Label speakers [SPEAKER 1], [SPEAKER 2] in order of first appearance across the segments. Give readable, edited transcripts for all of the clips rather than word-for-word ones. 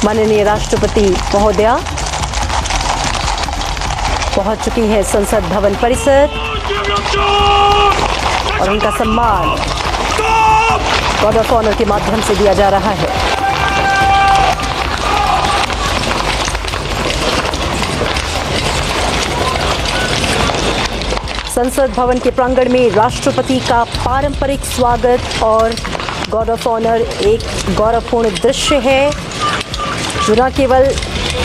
[SPEAKER 1] माननीय राष्ट्रपति महोदया पहुंच चुकी है संसद भवन परिसर और उनका सम्मान गार्ड ऑफ ऑनर के माध्यम से दिया जा रहा है। संसद भवन के प्रांगण में राष्ट्रपति का पारंपरिक स्वागत और गार्ड ऑफ ऑनर एक गौरवपूर्ण दृश्य है जो न केवल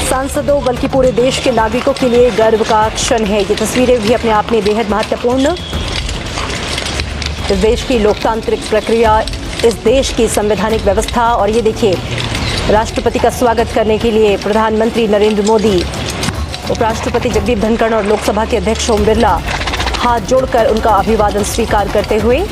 [SPEAKER 1] सांसदों बल्कि पूरे देश के नागरिकों के लिए गर्व का क्षण है। ये तस्वीरें भी अपने आप में बेहद महत्वपूर्ण। इस देश की लोकतांत्रिक प्रक्रिया, इस देश की संवैधानिक व्यवस्था और ये देखिए राष्ट्रपति का स्वागत करने के लिए प्रधानमंत्री नरेंद्र मोदी, उपराष्ट्रपति जगदीप धनखड़ और लोकसभा के अध्यक्ष ओम बिरला हाथ जोड़कर उनका अभिवादन स्वीकार करते हुए।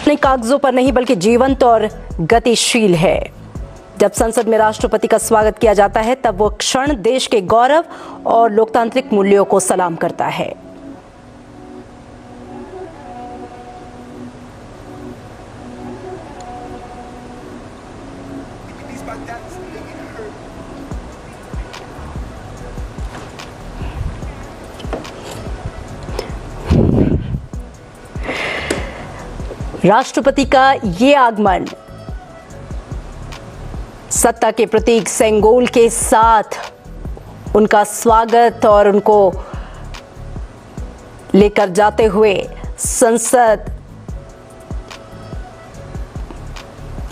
[SPEAKER 2] सलाम
[SPEAKER 1] कागजों पर नहीं बल्कि जीवंत और गतिशील है। जब संसद में राष्ट्रपति का स्वागत किया जाता है तब वो क्षण देश के गौरव और लोकतांत्रिक मूल्यों को सलाम करता है। राष्ट्रपति का ये आगमन सत्ता के प्रतीक सेंगोल के साथ उनका स्वागत और उनको लेकर जाते हुए संसद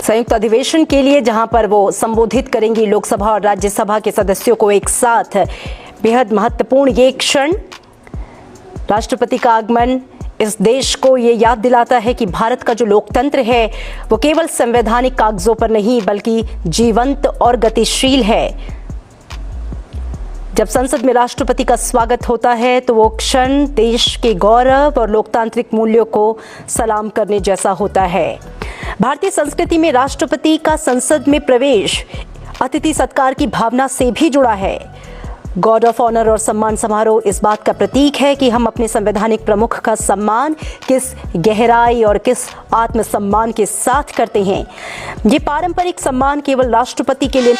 [SPEAKER 1] संयुक्त अधिवेशन के लिए, जहां पर वो संबोधित करेंगी लोकसभा और राज्यसभा के सदस्यों को एक साथ। बेहद महत्वपूर्ण ये क्षण, राष्ट्रपति का आगमन इस देश को ये याद दिलाता है कि भारत का जो लोकतंत्र है वो केवल संवैधानिक कागजों पर नहीं बल्कि जीवंत और गतिशील है। जब संसद में राष्ट्रपति का स्वागत होता है तो वो क्षण देश के गौरव और लोकतांत्रिक मूल्यों को सलाम करने जैसा होता है। भारतीय संस्कृति में राष्ट्रपति का संसद में प्रवेश अतिथि सत्कार की भावना से भी जुड़ा है। गार्ड ऑफ ऑनर और सम्मान समारोह इस बात का प्रतीक है कि हम अपने संवैधानिक प्रमुख का सम्मान किस गहराई और किस आत्मसम्मान के साथ करते हैं। ये पारंपरिक सम्मान केवल राष्ट्रपति के लिए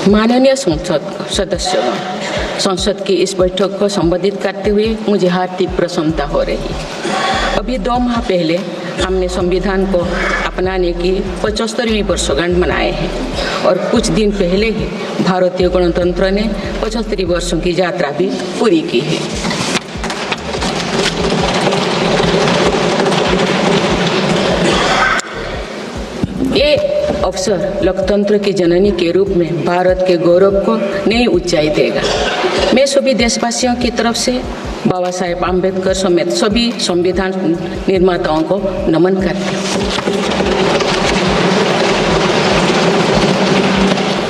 [SPEAKER 3] माननीय संसद सदस्यों, संसद की इस बैठक को संबोधित करते हुए मुझे हार्दिक प्रसन्नता हो रही है। अभी 2 माह पहले हमने संविधान को अपनाने की 75वीं वर्षगांठ मनाए हैं और कुछ दिन पहले ही भारतीय गणतंत्र ने 75 वर्षों की यात्रा भी पूरी की है। ये अवसर लोकतंत्र की जननी के रूप में भारत के गौरव को नई ऊंचाई देगा। मैं सभी देशवासियों की तरफ से बाबा साहेब आम्बेडकर समेत सभी संविधान निर्माताओं को नमन करती हूँ।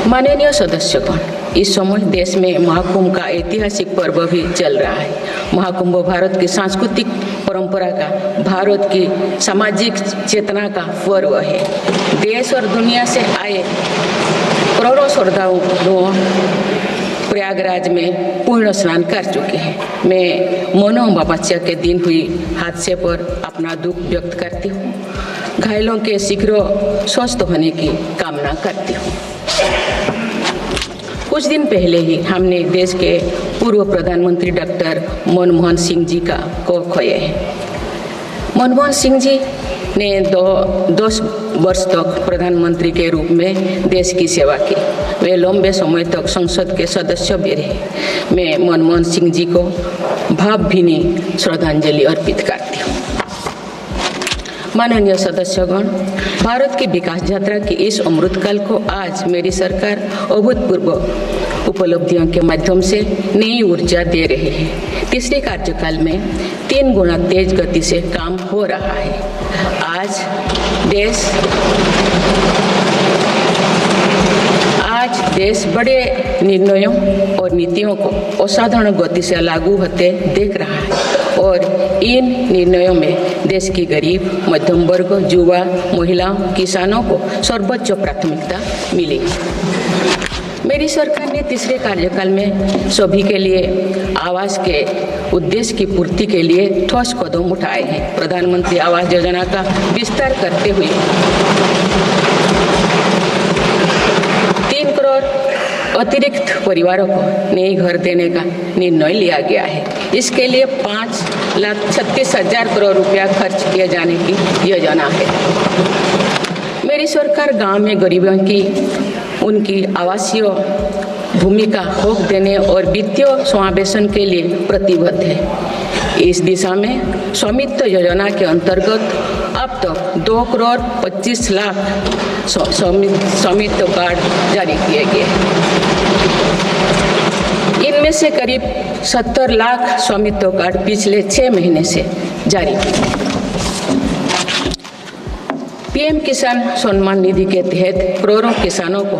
[SPEAKER 3] माननीय सदस्यगण, इस समय देश में महाकुंभ का ऐतिहासिक पर्व भी चल रहा है। महाकुंभ भारत की सांस्कृतिक परंपरा का, भारत की सामाजिक चेतना का पर्व है। देश और दुनिया से आए करोड़ों श्रद्धालु प्रयागराज में पूर्ण स्नान कर चुके हैं। मैं मौनो अमावस्या के दिन हुई हादसे पर अपना दुख व्यक्त करती हूँ। घायलों के शीघ्र स्वस्थ होने की कामना करती हूँ। कुछ दिन पहले ही हमने देश के पूर्व प्रधानमंत्री डॉक्टर मनमोहन सिंह जी को खोए हैं। मनमोहन सिंह जी ने 10 वर्ष तक प्रधानमंत्री के रूप में देश की सेवा की। वे लंबे समय तक संसद के सदस्य भी रहे। मैं मनमोहन सिंह जी को भावभीनी श्रद्धांजलि अर्पित करती हूँ। माननीय सदस्यगण, भारत की विकास यात्रा की इस अमृतकाल को आज मेरी सरकार अभूतपूर्व उपलब्धियों के माध्यम से नई ऊर्जा दे रही है। तीसरे कार्यकाल में 3 गुना तेज गति से काम हो रहा है। आज देश बड़े निर्णयों और नीतियों को असाधारण गति से लागू होते देख रहा है और इन निर्णयों में देश की गरीब, मध्यम वर्ग, युवा, महिलाओं, किसानों को सर्वोच्च प्राथमिकता मिलेगी। मेरी सरकार ने तीसरे कार्यकाल में सभी के लिए आवास के उद्देश्य की पूर्ति के लिए ठोस कदम उठाए हैं। प्रधानमंत्री आवास योजना का विस्तार करते हुए 3 करोड़ अतिरिक्त परिवारों को नए घर देने का निर्णय लिया गया है। इसके लिए 5,36,000 करोड़ रुपया खर्च किए जाने की योजना है। मेरी सरकार गांव में गरीबों की उनकी आवासीय भूमि का हक देने और वित्तीय समावेशन के लिए प्रतिबद्ध है। इस दिशा में स्वामित्व योजना के अंतर्गत अब तक 2 करोड़ 25 लाख स्वामित्व कार्ड जारी किए गए हैं। इनमें से करीब 70 लाख स्वामित्व कार्ड पिछले 6 महीने से जारी किए। पीएम किसान सम्मान निधि के तहत करोड़ों किसानों को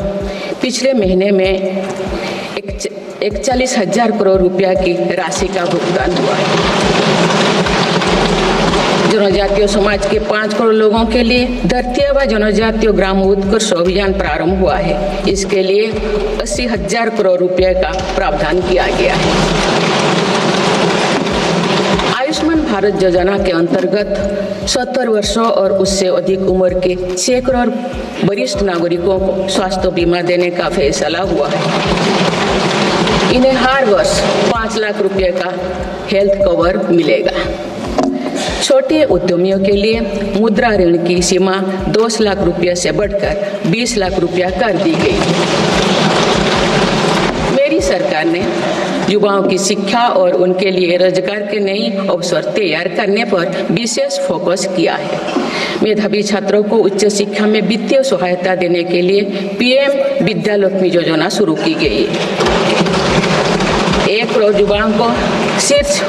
[SPEAKER 3] पिछले महीने में 41,000 करोड़ रुपया की राशि का भुगतान हुआ है। जनजातीय समाज के 5 करोड़ लोगों के लिए धरती व जनजातीय ग्राम उत्कर्ष अभियान प्रारंभ हुआ है। इसके लिए 80,000 करोड़ रुपये का प्रावधान किया गया है। आयुष्मान भारत योजना के अंतर्गत 70 वर्षों और उससे अधिक उम्र के 6 करोड़ वरिष्ठ नागरिकों को स्वास्थ्य बीमा देने का फैसला हुआ है। इन्हें हर वर्ष 5 लाख रुपए का हेल्थ कवर मिलेगा। छोटे उद्यमियों के लिए मुद्रा ऋण की सीमा 10 लाख रुपये से बढ़कर 20 लाख रुपया कर दी गई। मेरी सरकार ने युवाओं की शिक्षा और उनके लिए रोजगार के नए अवसर तैयार करने पर विशेष फोकस किया है। मेधावी छात्रों को उच्च शिक्षा में वित्तीय सहायता देने के लिए पीएम विद्यालक्ष्मी योजना शुरू की गई है। 1 करोड़ युवाओं को शीर्ष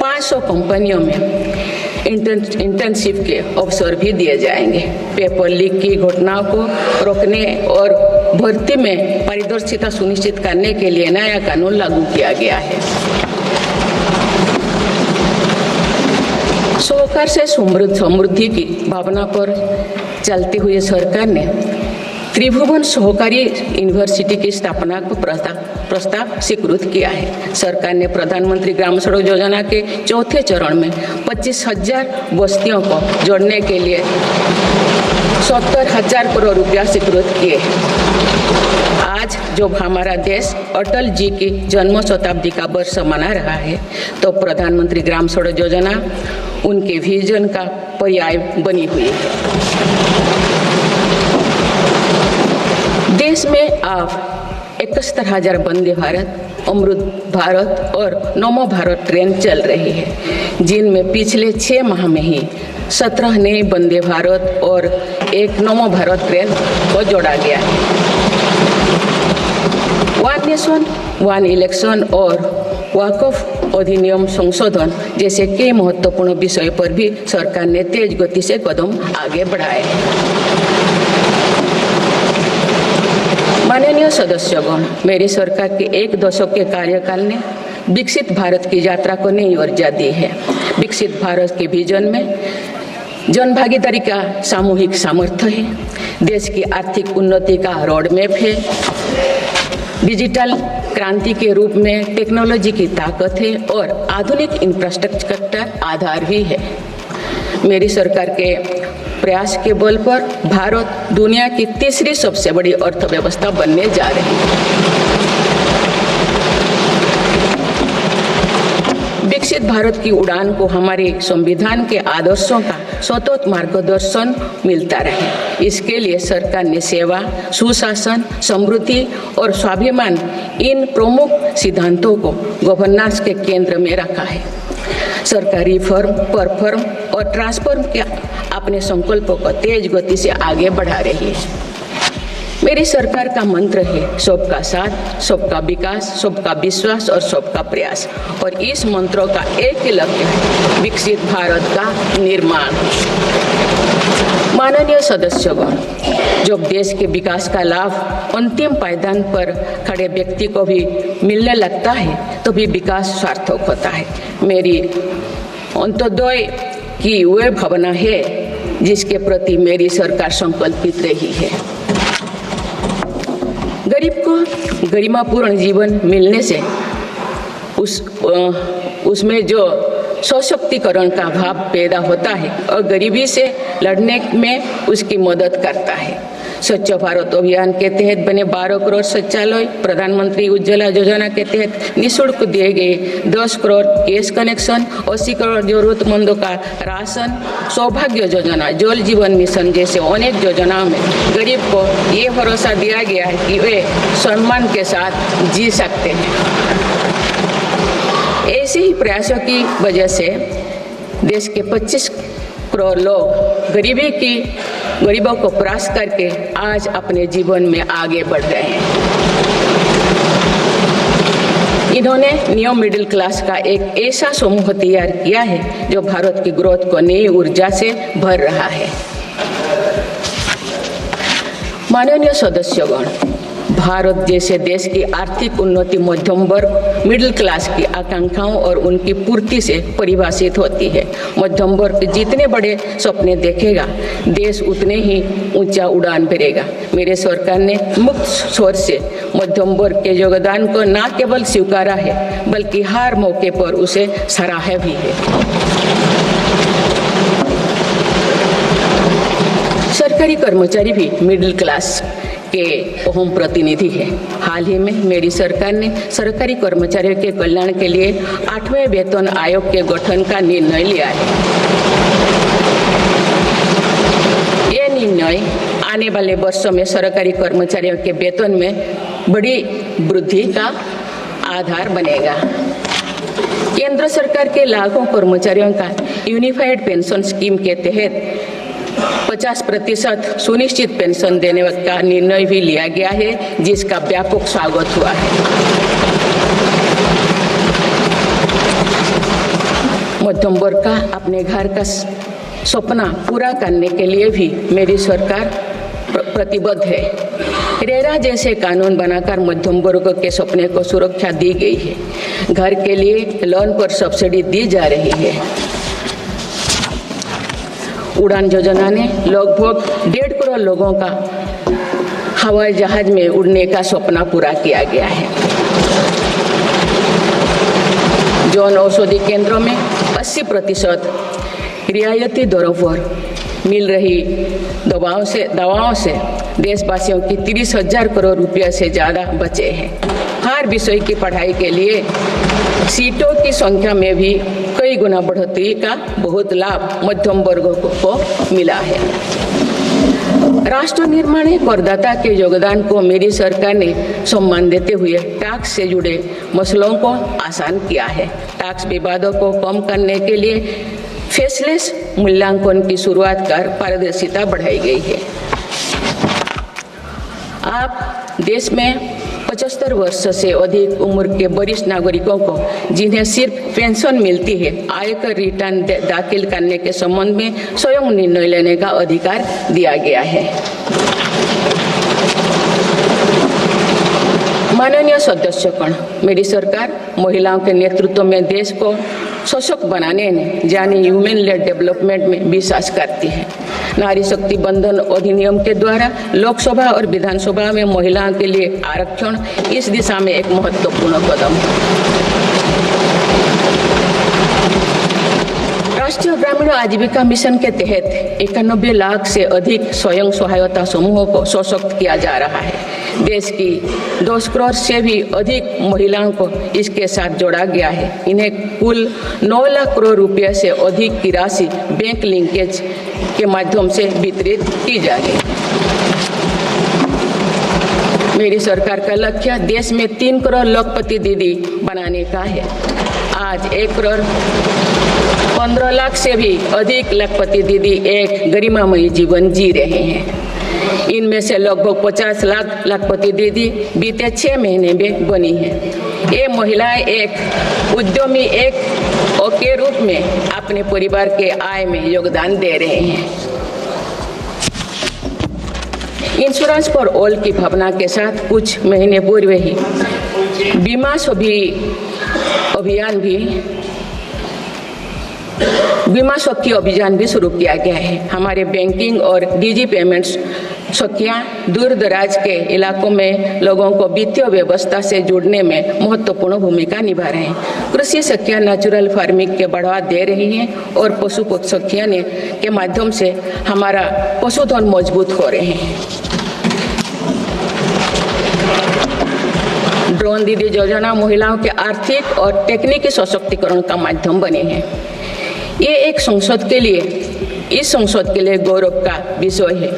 [SPEAKER 3] 500 कंपनियों में इंटर्नशिप के अवसर भी दिए जाएंगे। पेपर लीक की घटनाओं को रोकने और भर्ती में पारदर्शिता सुनिश्चित करने के लिए नया कानून लागू किया गया है। सहकार से समृद्धि की भावना पर चलते हुए सरकार ने त्रिभुवन सहकारी यूनिवर्सिटी की स्थापना को प्रस्ताव स्वीकृत किया है। सरकार ने प्रधानमंत्री ग्राम सड़क योजना के 4थे चरण में 25,000 बस्तियों को जोड़ने के लिए 70,000 करोड़ रुपया स्वीकृत किए। आज जब हमारा देश अटल जी की जन्म शताब्दी का वर्ष मना रहा है, तो प्रधानमंत्री ग्राम सड़क योजना उनके विजन का पर्याय बनी हुई है। देश में अब 71,000 वंदे भारत, अमृत भारत और नमो भारत ट्रेन चल रही है, जिनमें पिछले 6 माह में ही 17 नए वंदे भारत और 1 नमो भारत ट्रेन को जोड़ा गया है। वन नेशन वन इलेक्शन और वक्फ अधिनियम संशोधन जैसे कई महत्वपूर्ण विषय पर भी सरकार ने तेज गति से कदम आगे बढ़ाए हैं। माननीय सदस्यगण, मेरी सरकार के 1 दशक के कार्यकाल ने विकसित भारत की यात्रा को नई ऊर्जा दी है। विकसित भारत के विजन में जन भागीदारी का सामूहिक सामर्थ्य है, देश की आर्थिक उन्नति का रोड मैप है, डिजिटल क्रांति के रूप में टेक्नोलॉजी की ताकत है और आधुनिक इंफ्रास्ट्रक्चर आधार भी है। मेरी सरकार के प्रयास के बल पर भारत दुनिया की तीसरी सबसे बड़ी अर्थव्यवस्था बनने जा रही है। विकसित भारत की उड़ान को हमारे संविधान के आदर्शों का सतत मार्गदर्शन मिलता रहे, इसके लिए सरकार ने सेवा, सुशासन, समृद्धि और स्वाभिमान इन प्रमुख सिद्धांतों को गवर्नेंस के केंद्र में रखा है। सरकार रिफॉर्म, परफॉर्म और ट्रांसफॉर्म के अपने संकल्पों को तेज गति से आगे बढ़ा रही है। मेरी सरकार का मंत्र है सबका साथ, सबका विकास, सबका विश्वास और सबका प्रयास। और इस मंत्रों का एक ही लक्ष्य है, विकसित भारत का निर्माण। माननीय सदस्यगण, जब देश के विकास का लाभ अंतिम पायदान पर खड़े व्यक्ति को भी मिलने लगता है तो भी विकास सार्थक होता है। मेरी अंत्योदय की वह भावना है जिसके प्रति मेरी सरकार संकल्पित रही है। गरीब को गरिमापूर्ण जीवन मिलने से उसमें जो सशक्तिकरण का भाव पैदा होता है और गरीबी से लड़ने में उसकी मदद करता है। स्वच्छ भारत अभियान के तहत बने 12 करोड़ शौचालय, प्रधानमंत्री उज्ज्वला योजना के तहत निःशुल्क दिए गए 10 करोड़ गैस कनेक्शन, 80 करोड़ जरूरतमंदों का राशन, सौभाग्य योजना, जल जीवन मिशन जैसे अनेक योजनाओं में गरीब को ये भरोसा दिया गया है कि वे सम्मान के साथ जी सकते हैं। ऐसे ही प्रयासों की वजह से देश के 25 करोड़ लोग गरीबों को परास्त करके आज अपने जीवन में आगे बढ़ रहे हैं। इन्होंने न्यू मिडिल क्लास का एक ऐसा समूह तैयार किया है जो भारत की ग्रोथ को नई ऊर्जा से भर रहा है। माननीय सदस्यगण, भारत जैसे देश की आर्थिक उन्नति मध्यम वर्ग मिडिल क्लास की आकांक्षाओं और उनकी पूर्ति से परिभाषित होती है। मध्यम वर्ग जितने बड़े सपने देखेगा, देश उतने ही ऊंचा उड़ान भरेगा। मेरे सरकार ने मुक्त स्वर से मध्यम वर्ग के योगदान को न केवल स्वीकारा है बल्कि हर मौके पर उसे सराहा भी है। सरकारी कर्मचारी भी मिडिल क्लास के अहम प्रतिनिधि है। हाल ही में मेरी सरकार ने सरकारी कर्मचारियों के कल्याण के लिए 8वें वेतन आयोग के गठन का निर्णय लिया है। ये निर्णय आने वाले वर्षों में सरकारी कर्मचारियों के वेतन में बड़ी वृद्धि का आधार बनेगा। केंद्र सरकार के लाखों कर्मचारियों का यूनिफाइड पेंशन स्कीम के तहत 50% सुनिश्चित पेंशन देने का निर्णय भी लिया गया है, जिसका व्यापक स्वागत हुआ है। मध्यम वर्ग का अपने घर का सपना पूरा करने के लिए भी मेरी सरकार प्रतिबद्ध है। रेरा जैसे कानून बनाकर मध्यम वर्ग के सपने को सुरक्षा दी गई है। घर के लिए लोन पर सब्सिडी दी जा रही है। उड़ान योजना ने लगभग 1.5 करोड़ लोगों का हवाई जहाज में उड़ने का सपना पूरा किया गया है। जन औषधि केंद्रों में 80% रियायती दरों पर मिल रही दवाओं से देशवासियों की 30,000 करोड़ रुपये से ज़्यादा बचे हैं। हर विषय की पढ़ाई के लिए सीटों की संख्या में भी कई गुना बढ़ोतरी का बहुत लाभ मध्यम वर्गों को मिला है। राष्ट्र निर्माण में करदाता के योगदान को मेरी सरकार ने सम्मान देते हुए टैक्स से जुड़े मसलों को आसान किया है। टैक्स विवादों को कम करने के लिए फेसलेस मूल्यांकन की शुरुआत कर पारदर्शिता बढ़ाई गई है। आप देश में 75 वर्ष से अधिक उम्र के वरिष्ठ नागरिकों को जिन्हें सिर्फ पेंशन मिलती है, आयकर रिटर्न दाखिल करने के संबंध में स्वयं निर्णय लेने का अधिकार दिया गया है। माननीय सदस्यगण, मेरी सरकार महिलाओं के नेतृत्व में देश को सशक्त बनाने में यानी ह्यूमन लेड डेवलपमेंट में विश्वास करती है। नारी शक्ति बंधन अधिनियम के द्वारा लोकसभा और विधानसभा में महिलाओं के लिए आरक्षण इस दिशा में एक महत्वपूर्ण कदम है। राष्ट्रीय ग्रामीण आजीविका मिशन के तहत 91 लाख से अधिक स्वयं सहायता समूहों को सशक्त किया जा रहा है। देश की 10 करोड़ से भी अधिक महिलाओं को इसके साथ जोड़ा गया है। इन्हें कुल 9 लाख करोड़ रुपए से अधिक की राशि बैंक लिंकेज के माध्यम से वितरित की जाएगी। मेरी सरकार का लक्ष्य देश में 3 करोड़ लखपति दीदी बनाने का है। आज 1,15,00,000 से भी अधिक लाखपति दीदी एक गरिमामयी जीवन जी रहे हैं। इनमें से लगभग 50 लाख लाखपति दीदी बीते 6 महीने में बनी हैं। ये महिलाएं एक उद्यमी एक के रूप में अपने परिवार के आय में योगदान दे रहे हैं। इंश्योरेंस फॉर ऑल की भावना के साथ कुछ महीने पूर्व ही बीमा सखी अभियान भी शुरू किया गया है। हमारे बैंकिंग और डिजी पेमेंट्स सखियां दूर दराज के इलाकों में लोगों को वित्तीय व्यवस्था से जुड़ने में महत्वपूर्ण भूमिका निभा रहे हैं। कृषि सखियां नेचुरल फार्मिंग के बढ़ावा दे रही हैं और पशु सखियां के माध्यम से हमारा पशुधन मजबूत हो रहे हैं। ड्रोन दीदी योजना महिलाओं के आर्थिक और तकनीकी सशक्तिकरण का माध्यम बने हैं। ये इस संसद के लिए गौरव का विषय है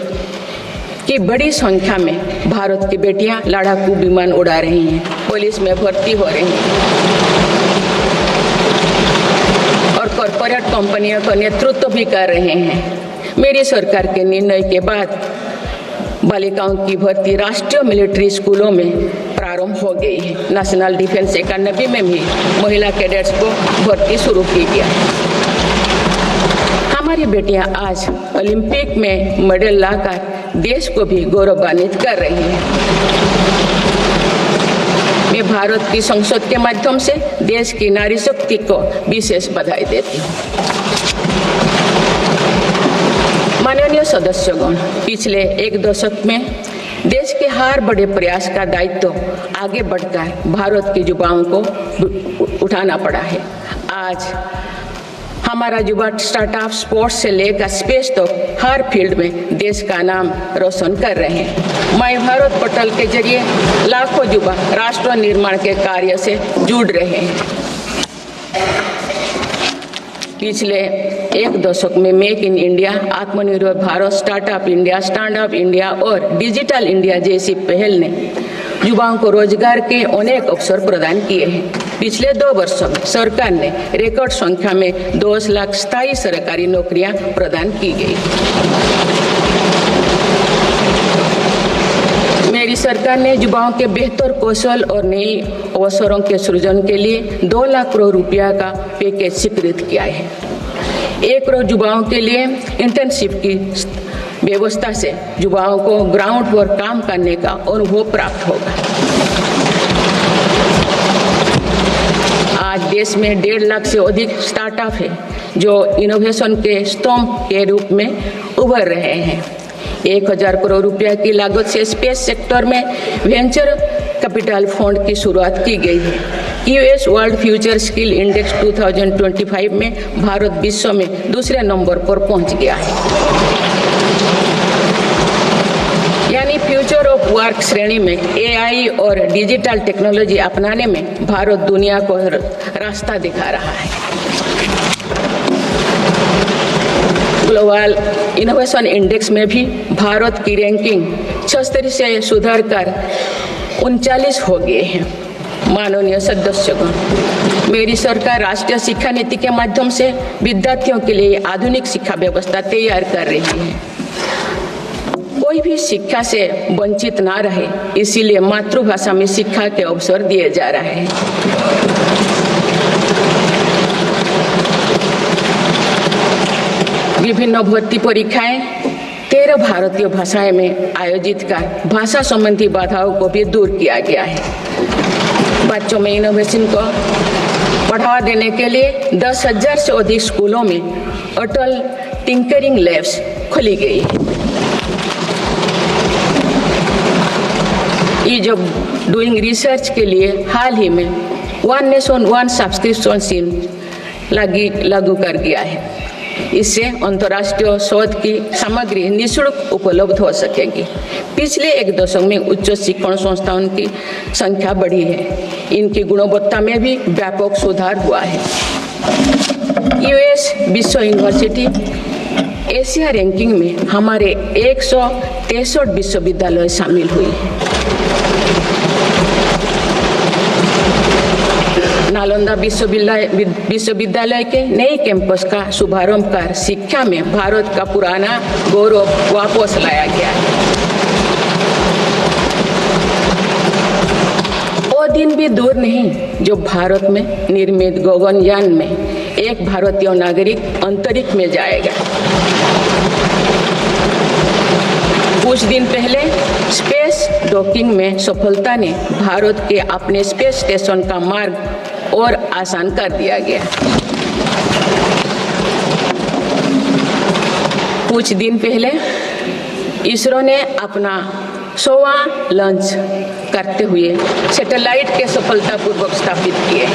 [SPEAKER 3] कि बड़ी संख्या में भारत की बेटियां लड़ाकू विमान उड़ा रही हैं, पुलिस में भर्ती हो रही हैं और कॉरपोरेट कंपनियों का नेतृत्व भी कर रहे हैं। मेरी सरकार के निर्णय के बाद बालिकाओं की भर्ती राष्ट्रीय मिलिट्री स्कूलों में प्रारंभ हो गई है। नेशनल डिफेंस एकेडमी में भी महिला कैडेट्स को भर्ती शुरू की गई। हमारी बेटियां आज ओलंपिक में मेडल लाकर देश को भी गौरवान्वित कर रही हैं। मैं भारत की संसद के माध्यम से देश की नारी शक्ति को विशेष बधाई देती हूँ। माननीय सदस्यगण, पिछले 1 दशक में देश के हर बड़े प्रयास का दायित्व आगे बढ़कर भारत के युवाओं को उठाना पड़ा है। आज हमारा युवा स्टार्टअप स्पोर्ट्स से लेकर स्पेस तक हर फील्ड में देश का नाम रोशन कर रहे हैं। माय भारत पोर्टल के जरिए लाखों युवा राष्ट्र निर्माण के कार्य से जुड़ रहे हैं। पिछले 1 दशक में मेक इन इंडिया, आत्मनिर्भर Bharat, startup India, stand up India और डिजिटल इंडिया जैसी पहल ने युवाओं को रोजगार के अनेक अवसर प्रदान किए हैं। पिछले 2 वर्षों में सरकार ने रिकॉर्ड संख्या में 10 लाख स्थायी सरकारी नौकरियां प्रदान की गई। मेरी सरकार ने युवाओं के बेहतर कौशल और नए अवसरों के सृजन के लिए 2 लाख करोड़ रुपया का पैकेज स्वीकृत किया है। 1 करोड़ युवाओं के लिए इंटर्नशिप की व्यवस्था से युवाओं को ग्राउंड पर काम करने का अनुभव प्राप्त होगा। आज देश में 1.5 लाख से अधिक स्टार्टअप है जो इनोवेशन के स्तंभ के रूप में उभर रहे हैं। 1,000 करोड़ रुपया की लागत से स्पेस सेक्टर में वेंचर कैपिटल फंड की शुरुआत की गई है। US world future skill index 2025 में भारत विश्व में दूसरे नंबर पर पहुंच गया है। यानी फ्यूचर ऑफ वर्क श्रेणी में एआई और डिजिटल टेक्नोलॉजी अपनाने में भारत दुनिया को रास्ता दिखा रहा है। ग्लोबल इनोवेशन इंडेक्स में भी भारत की रैंकिंग 76 से सुधार कर 39 हो गए हैं। माननीय सदस्यगण, मेरी सरकार राष्ट्रीय शिक्षा नीति के माध्यम से विद्यार्थियों के लिए आधुनिक शिक्षा व्यवस्था तैयार कर रही है। कोई भी शिक्षा से वंचित ना रहे, इसीलिए मातृभाषा में शिक्षा के अवसर दिए जा रहे हैं। विभिन्न भर्ती परीक्षाएं 13 भारतीय भाषाएं में आयोजित कर भाषा संबंधी बाधाओं को भी दूर किया गया है। बच्चों में इनोवेशन को बढ़ावा देने के लिए 10,000 से अधिक स्कूलों में अटल टिंकरिंग लैब्स खोली गई है। ईज ऑफ डूइंग रिसर्च के लिए हाल ही में 1 नेशन 1 सब्सक्रिप्शन स्कीम लागू कर दिया है। इससे अंतर्राष्ट्रीय शोध की सामग्री निःशुल्क उपलब्ध हो सकेगी। पिछले 1 दशक में उच्च शिक्षण संस्थाओं की संख्या बढ़ी है। इनकी गुणवत्ता में भी व्यापक सुधार हुआ है। यूएस विश्व यूनिवर्सिटी एशिया रैंकिंग में हमारे 163 विश्वविद्यालय शामिल हुई है। नालंदा विश्वविद्यालय के नए कैंपस का शुभारंभ कर शिक्षा में भारत का पुराना गौरव वापस लाया गया है। वो दिन भी दूर नहीं जो भारत में निर्मित गगनयान में एक भारतीय नागरिक अंतरिक्ष में जाएगा। कुछ दिन पहले स्पेस डॉकिंग में सफलता ने भारत के अपने स्पेस स्टेशन का मार्ग और आसान कर दिया गया। कुछ दिन पहले इसरो ने अपना 100वां लॉन्च करते हुए सैटेलाइट के सफलतापूर्वक स्थापित किए।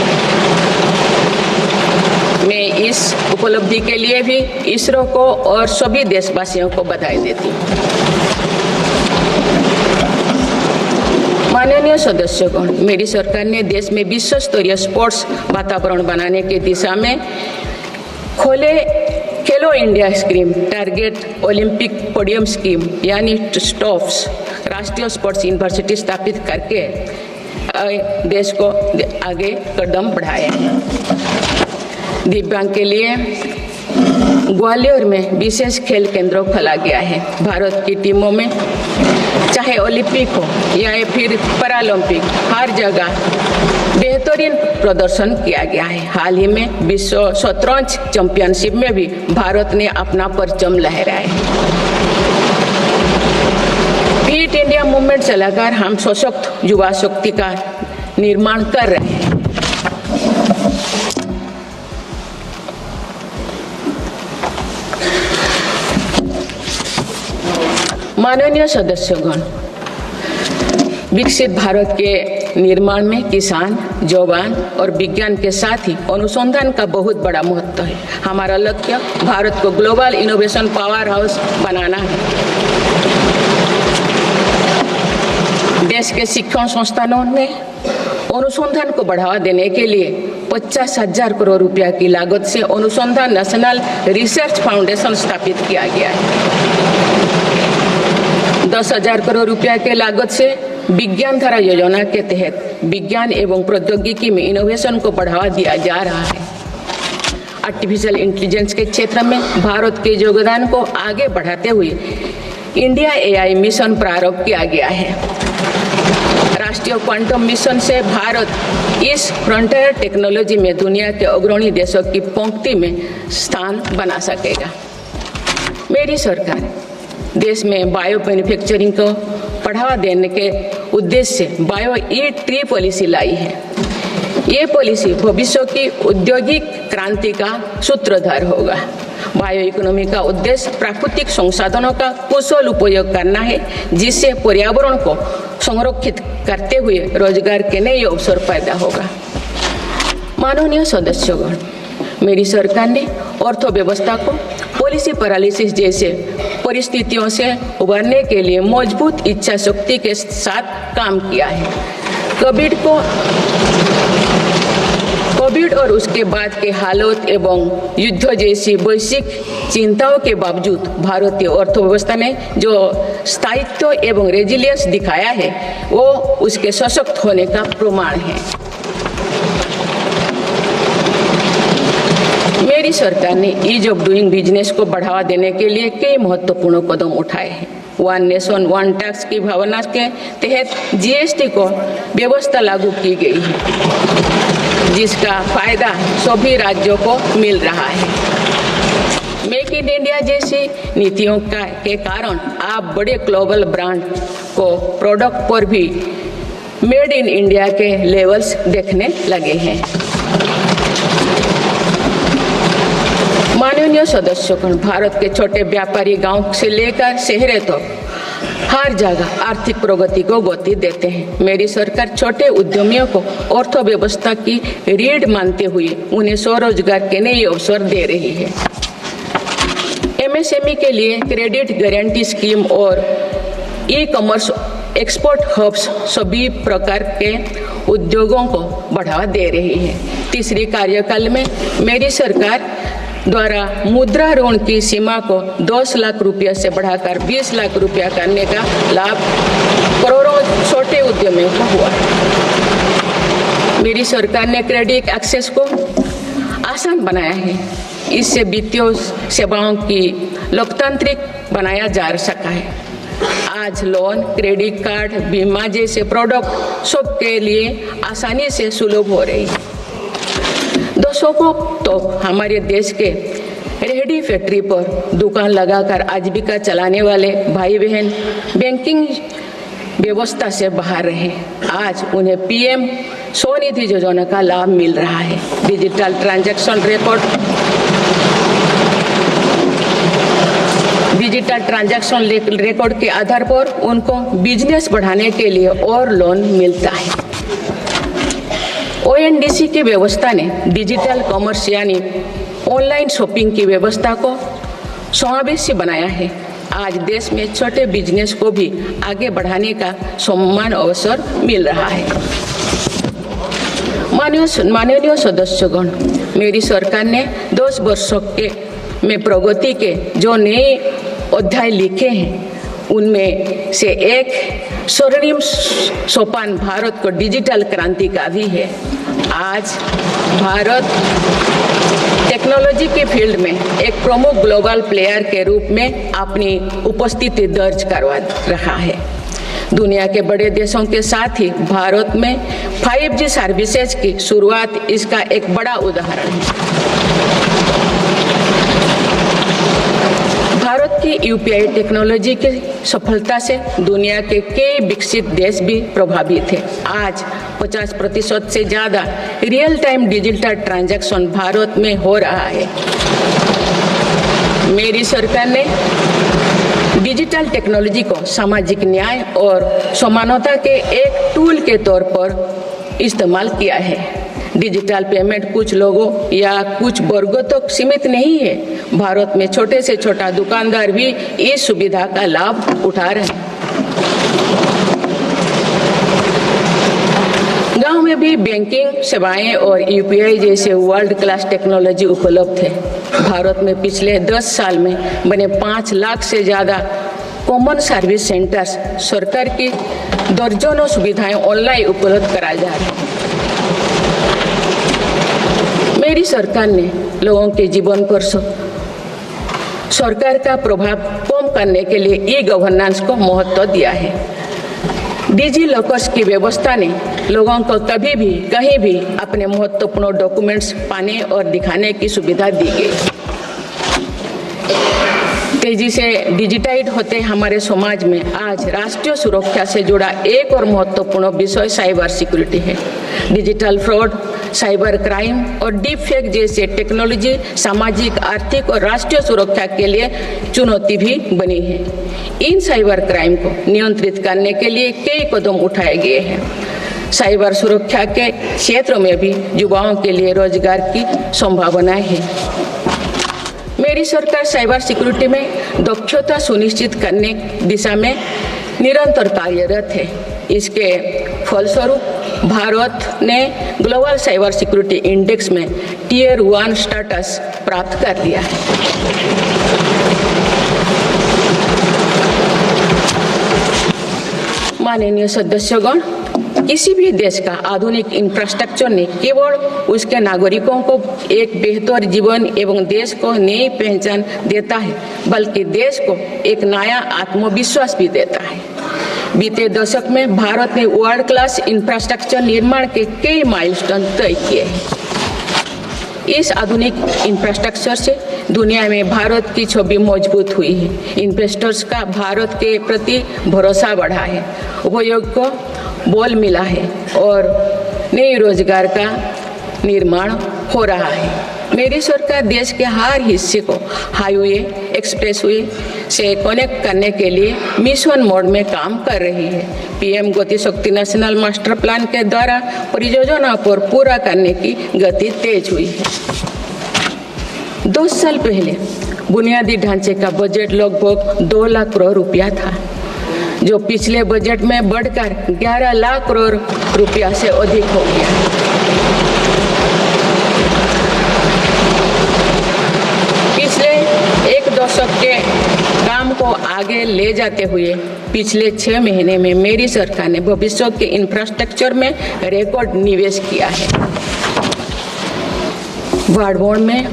[SPEAKER 3] मैं इस उपलब्धि के लिए भी इसरो को और सभी देशवासियों को बधाई देती हूँ। माननीय सदस्यगण, मेरी सरकार ने देश में विश्व स्तरीय स्पोर्ट्स वातावरण बनाने की दिशा में खोले खेलो India scheme, target Olympic podium scheme यानी स्टॉप्स राष्ट्रीय स्पोर्ट्स यूनिवर्सिटी स्थापित करके देश को आगे कदम बढ़ाया है। दिव्यांग के लिए ग्वालियर में विशेष खेल केंद्र खोला गया है। भारत की टीमों में चाहे ओलंपिक हो या फिर पैरालंपिक, हर जगह बेहतरीन प्रदर्शन किया गया है। हाल ही में विश्व शतरंज चैंपियनशिप में भी भारत ने अपना परचम लहराया है। फिट इंडिया मूवमेंट चलाकर हम सशक्त युवा शक्ति का निर्माण कर रहे हैं। माननीय सदस्यगण, विकसित भारत के निर्माण में किसान, जवान और विज्ञान के साथ ही अनुसंधान का बहुत बड़ा महत्व है। हमारा लक्ष्य भारत को ग्लोबल इनोवेशन पावर हाउस बनाना है। देश के शिक्षण संस्थानों में अनुसंधान को बढ़ावा देने के लिए 50,000 करोड़ रुपया की लागत से अनुसंधान नेशनल रिसर्च फाउंडेशन स्थापित किया गया है। 10,000 करोड़ रुपया के लागत से विज्ञान धारा योजना के तहत विज्ञान एवं प्रौद्योगिकी में इनोवेशन को बढ़ावा दिया जा रहा है। आर्टिफिशियल इंटेलिजेंस के क्षेत्र में भारत के योगदान को आगे बढ़ाते हुए इंडिया AI मिशन प्रारंभ किया गया है। राष्ट्रीय क्वांटम मिशन से भारत इस फ्रंटियर टेक्नोलॉजी में दुनिया के अग्रणी देशों की पंक्ति में स्थान बना सकेगा। मेरी सरकार देश में बायो मैन्युफैक्चरिंग को बढ़ावा देने के उद्देश्य से बायो ई-ट्री पॉलिसी लाई है। ये पॉलिसी भविष्य की औद्योगिक क्रांति का सूत्रधार होगा। बायो इकोनॉमी का उद्देश्य प्राकृतिक संसाधनों का कुशल उपयोग करना है, जिससे पर्यावरण को संरक्षित करते हुए रोजगार के नए अवसर पैदा होगा। माननीय सदस्यगण, मेरी सरकार ने अर्थव्यवस्था को पॉलिसी पैरालिसिस जैसे परिस्थितियों से उबरने के लिए मजबूत इच्छा शक्ति के साथ काम किया है। कोविड और उसके बाद के हालात एवं युद्ध जैसी वैश्विक चिंताओं के बावजूद भारतीय अर्थव्यवस्था ने जो स्थायित्व एवं रेजिलियंस दिखाया है, वो उसके सशक्त होने का प्रमाण है। मेरी सरकार ने ईज ऑफ डूइंग बिजनेस को बढ़ावा देने के लिए कई महत्वपूर्ण कदम उठाए हैं। वन नेशन वन टैक्स की भावना के तहत GST को व्यवस्था लागू की गई है, जिसका फायदा सभी राज्यों को मिल रहा है। मेक इन इंडिया जैसी नीतियों के कारण आप बड़े ग्लोबल ब्रांड को प्रोडक्ट पर भी मेड इन इंडिया के लेवल्स देखने लगे हैं। माननीय सदस्यगण, भारत के छोटे व्यापारी गांव से लेकर शहरों तक हर जगह आर्थिक प्रगति को गति देते हैं। मेरी सरकार छोटे उद्यमियों को अर्थव्यवस्था की रीढ़ मानते हुए उन्हें स्वरोजगार के नए अवसर दे रही है। MSME के लिए क्रेडिट गारंटी स्कीम और ई-कॉमर्स एक्सपोर्ट हब्स सभी प्रकार के उद्योगों को बढ़ावा दे रही है। तीसरी कार्यकाल में मेरी सरकार द्वारा मुद्रा ऋण की सीमा को 10 लाख रुपया से बढ़ाकर 20 लाख रुपया करने का लाभ करोड़ों छोटे उद्यमियों को हुआ। मेरी सरकार ने क्रेडिट एक्सेस को आसान बनाया है। इससे वित्तीय सेवाओं की लोकतांत्रिक बनाया जा सका है। आज लोन, क्रेडिट कार्ड, बीमा जैसे प्रोडक्ट सबके लिए आसानी से सुलभ हो रही है। दशकों तो हमारे देश के रेहड़ी फैक्ट्री पर दुकान लगाकर आजीविका चलाने वाले भाई बहन बैंकिंग व्यवस्था से बाहर रहे। आज उन्हें पीएम स्वनिधि योजना का लाभ मिल रहा है। डिजिटल ट्रांजैक्शन रिकॉर्ड के आधार पर उनको बिजनेस बढ़ाने के लिए और लोन मिलता है। ओएनडीसी की व्यवस्था ने डिजिटल कॉमर्स यानी ऑनलाइन शॉपिंग की व्यवस्था को समावेशी बनाया है। आज देश में छोटे बिजनेस को भी आगे बढ़ाने का समान अवसर मिल रहा है। माननीय सदस्यगण, मेरी सरकार ने 10 वर्षों में प्रगति के जो नए अध्याय लिखे हैं, उनमें से एक स्वर्णिम सोपान भारत को डिजिटल क्रांति का भी है। आज भारत टेक्नोलॉजी के फील्ड में एक प्रमुख ग्लोबल प्लेयर के रूप में अपनी उपस्थिति दर्ज करवा रहा है। दुनिया के बड़े देशों के साथ ही भारत में 5G सर्विसेज की शुरुआत इसका एक बड़ा उदाहरण है। भारत की यूपीआई टेक्नोलॉजी की सफलता से दुनिया के कई विकसित देश भी प्रभावित हैं। आज 50% से ज़्यादा real time digital transaction Bharat में हो रहा है। मेरी सरकार ने डिजिटल टेक्नोलॉजी को सामाजिक न्याय और समानता के एक टूल के तौर पर इस्तेमाल किया है। डिजिटल पेमेंट कुछ लोगों या कुछ वर्गों तक सीमित नहीं है। भारत में छोटे से छोटा दुकानदार भी इस सुविधा का लाभ उठा रहे हैं। गांव में भी बैंकिंग सेवाएं और यूपीआई जैसे वर्ल्ड क्लास टेक्नोलॉजी उपलब्ध है। भारत में पिछले 10 साल में बने 5 लाख से ज़्यादा कॉमन सर्विस सेंटर्स सरकार की दर्जनों सुविधाएं ऑनलाइन उपलब्ध कराई जा रही हैं। मेरी सरकार ने लोगों के जीवन पर सरकार का प्रभाव कम करने के लिए ई गवर्नेंस को महत्व दिया है। डिजी लॉकर्स की व्यवस्था ने लोगों को कभी भी कहीं भी अपने महत्वपूर्ण डॉक्यूमेंट्स पाने और दिखाने की सुविधा दी गई। तेजी से डिजिटाइज होते हमारे समाज में आज राष्ट्रीय सुरक्षा से जुड़ा एक और महत्वपूर्ण विषय साइबर सिक्योरिटी है। डिजिटल फ्रॉड, साइबर क्राइम और डीप फेक जैसे टेक्नोलॉजी सामाजिक, आर्थिक और राष्ट्रीय सुरक्षा के लिए चुनौती भी बनी है। इन साइबर क्राइम को नियंत्रित करने के लिए कई कदम उठाए गए हैं। साइबर सुरक्षा के क्षेत्र में भी युवाओं के लिए रोजगार की संभावनाएं हैं। मेरी सरकार साइबर सिक्योरिटी में दक्षता सुनिश्चित करने दिशा में निरंतर कार्यरत है। इसके फलस्वरूप भारत ने ग्लोबल साइबर सिक्योरिटी इंडेक्स में Tier 1 स्टेटस प्राप्त कर लिया है। माननीय सदस्यगण, किसी भी देश का आधुनिक इंफ्रास्ट्रक्चर ने केवल उसके नागरिकों को एक बेहतर जीवन एवं देश को नई पहचान देता है, बल्कि देश को एक नया आत्मविश्वास भी देता है। बीते दशक में भारत ने वर्ल्ड क्लास इंफ्रास्ट्रक्चर निर्माण के कई माइलस्टोन तय किए हैं। इस आधुनिक इंफ्रास्ट्रक्चर से दुनिया में भारत की छवि मजबूत हुई है। इन्वेस्टर्स का भारत के प्रति भरोसा बढ़ा है, उपयोग को बल मिला है और नए रोजगार का निर्माण हो रहा है। मेरी सरकार देश के हर हिस्से को हाईवे, एक्सप्रेसवे से कनेक्ट करने के लिए मिशन मोड में काम कर रही है। पीएम गति शक्ति नेशनल मास्टर प्लान के द्वारा परियोजना को पूरा करने की गति तेज हुई है। 2 साल पहले बुनियादी ढांचे का बजट लगभग 2 लाख करोड़ रुपया था, जो पिछले बजट में बढ़कर 11 लाख करोड़ रुपया से अधिक हो गया। पिछले 1 दशक के काम काम को आगे ले जाते हुए पिछले 6 महीने में मेरी सरकार ने भविष्य के इंफ्रास्ट्रक्चर में रिकॉर्ड निवेश किया है। बाड़मेर में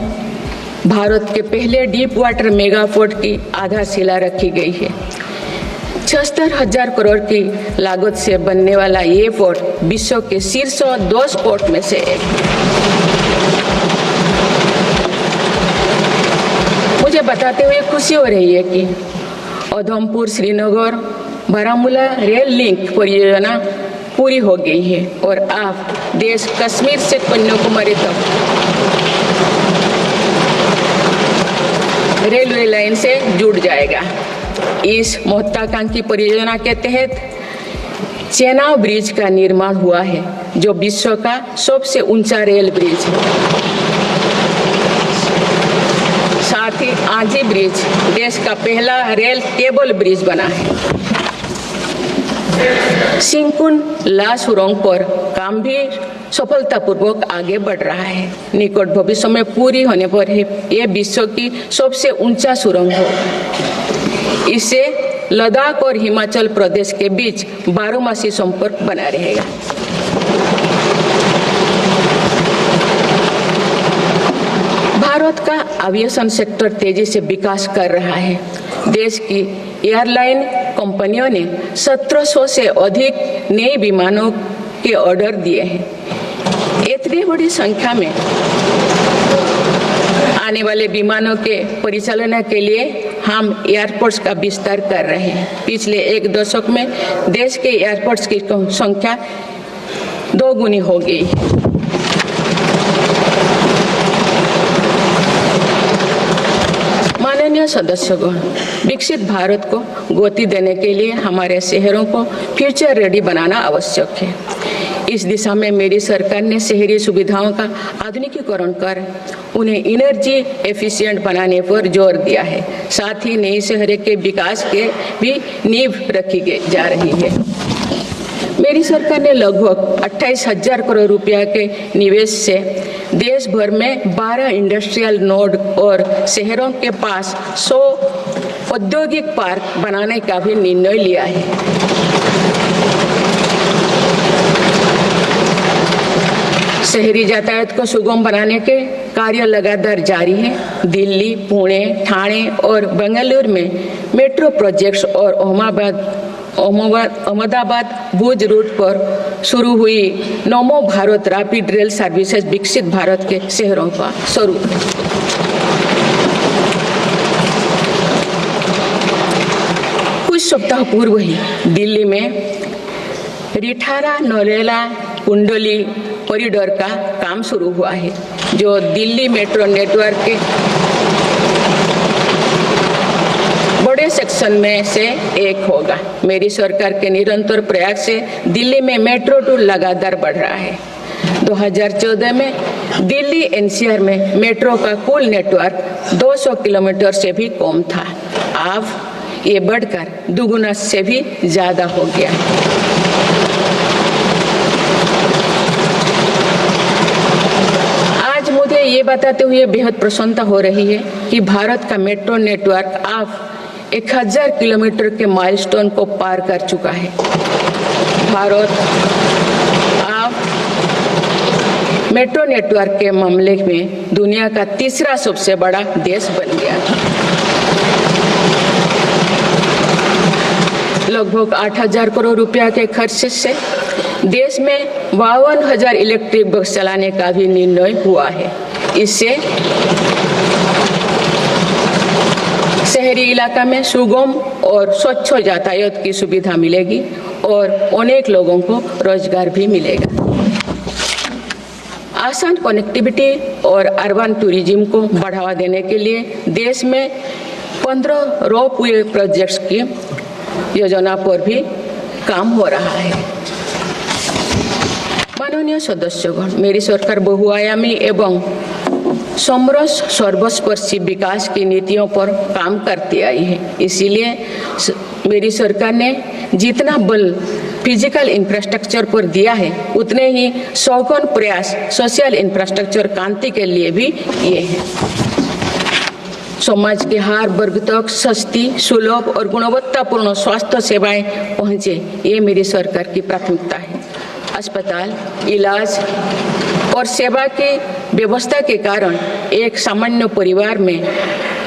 [SPEAKER 3] भारत के पहले डीप वाटर मेगा पोर्ट की आधारशिला रखी गई है। 76,000 करोड़ की लागत से बनने वाला ये पोर्ट विश्व के शीर्ष 10 पोर्ट में से एक। मुझे बताते हुए खुशी हो रही है कि उधमपुर श्रीनगर बारामूला रेल लिंक परियोजना पूरी हो गई है और अब देश कश्मीर से कन्याकुमारी तक रेलवे लाइन से जुड़ जाएगा। इस महत्वाकांक्षी परियोजना के तहत चेनाब ब्रिज का निर्माण हुआ है, जो विश्व का सबसे ऊंचा रेल ब्रिज है। साथ ही आजी ब्रिज देश का पहला रेल केबल ब्रिज बना है। सिंकुन ला सुरंग पर काम भी सफलतापूर्वक आगे बढ़ रहा है। निकट भविष्य में पूरी होने पर यह विश्व की सबसे ऊंचा सुरंग हो। इससे लद्दाख और हिमाचल प्रदेश के बीच 12मासी संपर्क बना रहेगा। भारत का एविएशन सेक्टर तेजी से विकास कर रहा है। देश की एयरलाइन कंपनियों ने 1700 से अधिक नए विमानों के ऑर्डर दिए हैं। इतनी बड़ी संख्या में आने वाले विमानों के परिचालन के लिए हम एयरपोर्ट्स का विस्तार कर रहे हैं। पिछले एक दशक में देश के एयरपोर्ट्स की संख्या 2 गुनी हो गई है। माननीय सदस्यगण, विकसित भारत को गति देने के लिए हमारे शहरों को फ्यूचर रेडी बनाना आवश्यक है। इस दिशा में मेरी सरकार ने शहरी सुविधाओं का आधुनिकीकरण कर उन्हें एनर्जी एफिशिएंट बनाने पर जोर दिया है। साथ ही नई शहर के विकास के भी नींव रखी जा रही है। मेरी सरकार ने लगभग 28,000 करोड़ रुपया के निवेश से देश भर में 12 इंडस्ट्रियल नोड और शहरों के पास 100 औद्योगिक पार्क बनाने का भी निर्णय लिया है। शहरी यातायात को सुगम बनाने के कार्य लगातार जारी है। दिल्ली, पुणे, ठाणे और बेंगलुरु में मेट्रो प्रोजेक्ट्स और अहमदाबाद भुज रूट पर शुरू हुई नमो भारत रैपिड रेल सर्विसेज विकसित भारत के शहरों का स्वरूप है। कुछ सप्ताह पूर्व ही दिल्ली में रिठारा नरेला कुंडली कॉरिडोर का काम शुरू हुआ है, जो दिल्ली मेट्रो नेटवर्क के बड़े सेक्शन में से एक होगा। मेरी सरकार के निरंतर प्रयास से दिल्ली में मेट्रो टूर लगातार बढ़ रहा है। 2014 में दिल्ली एनसीआर में मेट्रो का कुल नेटवर्क 200 किलोमीटर से भी कम था। अब ये बढ़कर दुगुना से भी ज्यादा हो गया है। आज मुझे ये बताते हुए बेहद प्रसन्नता हो रही है कि भारत का मेट्रो नेटवर्क अब 1000 किलोमीटर के माइलस्टोन को पार कर चुका है। भारत अब मेट्रो नेटवर्क के मामले में दुनिया का तीसरा सबसे बड़ा देश बन गया है। लगभग 8,000 करोड़ रुपया के खर्च से देश में 52,000 इलेक्ट्रिक बस चलाने का भी निर्णय हुआ है। इससे शहरी इलाका में सुगम और स्वच्छ यातायात की सुविधा मिलेगी और अनेक लोगों को रोजगार भी मिलेगा। आसान कनेक्टिविटी और अर्बन टूरिज्म को बढ़ावा देने के लिए देश में 15 रोपवे प्रोजेक्ट्स की योजना पर भी काम हो रहा है। माननीय सदस्यगण, मेरी सरकार बहुआयामी एवं समरस सर्वस्पर्शी विकास की नीतियों पर काम करती आई है। इसीलिए मेरी सरकार ने जितना बल फिजिकल इंफ्रास्ट्रक्चर पर दिया है, उतने ही सौगन प्रयास सोशल इंफ्रास्ट्रक्चर क्रांति के लिए भी किए हैं। समाज के हर वर्ग तक सस्ती, सुलभ और गुणवत्तापूर्ण स्वास्थ्य सेवाएं पहुंचे, ये मेरी सरकार की प्राथमिकता है। अस्पताल, इलाज और सेवा की व्यवस्था के कारण एक सामान्य परिवार में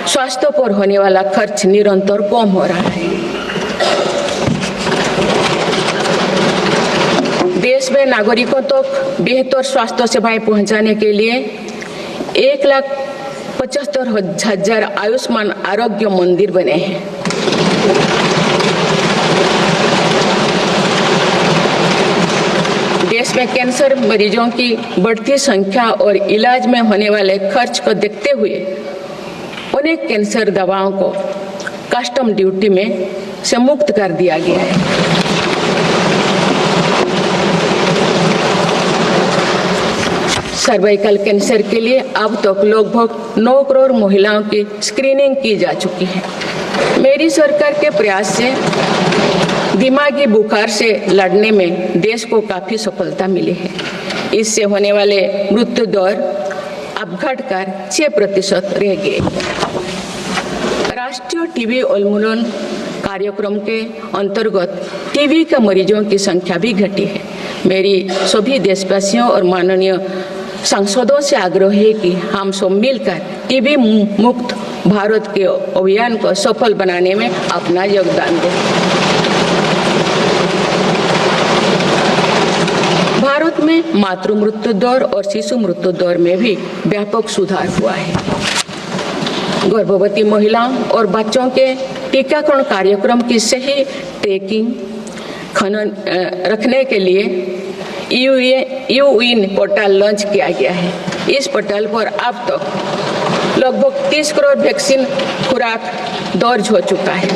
[SPEAKER 3] स्वास्थ्य पर होने वाला खर्च निरंतर कम हो रहा है। देश में नागरिकों तक बेहतर स्वास्थ्य सेवाएं पहुंचाने के लिए 1,75,000 आयुष्मान आरोग्य मंदिर बने हैं। देश में कैंसर मरीजों की बढ़ती संख्या और इलाज में होने वाले खर्च को देखते हुए अनेक कैंसर दवाओं को कस्टम ड्यूटी में से मुक्त कर दिया गया है। सर्वाइकल कैंसर के लिए अब तक लगभग 9 करोड़ महिलाओं की स्क्रीनिंग की जा चुकी है। मेरी सरकार के प्रयास से दिमागी बुखार से लड़ने में देश को काफी सफलता मिली है। इससे होने वाले मृत्यु दर अब घटकर 6% रह गए। राष्ट्रीय टीबी उन्मूलन कार्यक्रम के अंतर्गत टीबी के मरीजों की संख्या भी घटी है। मेरी सभी देशवासियों और माननीय सांसदों से आग्रह है कि हम सब मिलकर टीबी मुक्त भारत के अभियान को सफल बनाने में अपना योगदान दें। भारत में मातृ मृत्यु दर और शिशु मृत्यु दर में भी व्यापक सुधार हुआ है। गर्भवती महिलाओं और बच्चों के टीकाकरण कार्यक्रम की सही ट्रैकिंग खनन रखने के लिए यूइन पोर्टल लॉन्च किया गया है। इस पोर्टल पर अब तक लगभग 30 करोड़ वैक्सीन खुराक दर्ज हो चुका है।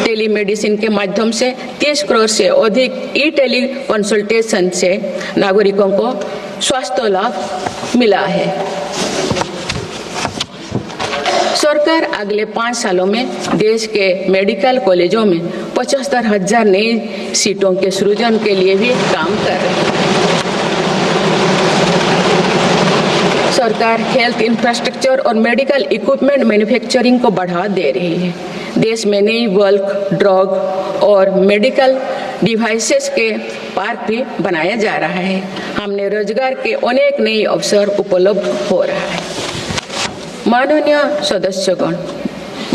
[SPEAKER 3] टेलीमेडिसिन के माध्यम से 30 करोड़ से अधिक ई टेली कंसल्टेशन से नागरिकों को स्वास्थ्य लाभ मिला है। सरकार अगले 5 सालों में देश के मेडिकल कॉलेजों में 75,000 नई सीटों के सृजन के लिए भी काम कर रही है। सरकार हेल्थ इंफ्रास्ट्रक्चर और मेडिकल इक्विपमेंट मैन्युफैक्चरिंग को बढ़ावा दे रही है। देश में नई बल्क ड्रग और मेडिकल डिवाइसेस के पार्क भी बनाया जा रहा है। हमने रोजगार के अनेक नए अवसर उपलब्ध हो रहा है। माननीय सदस्यगण,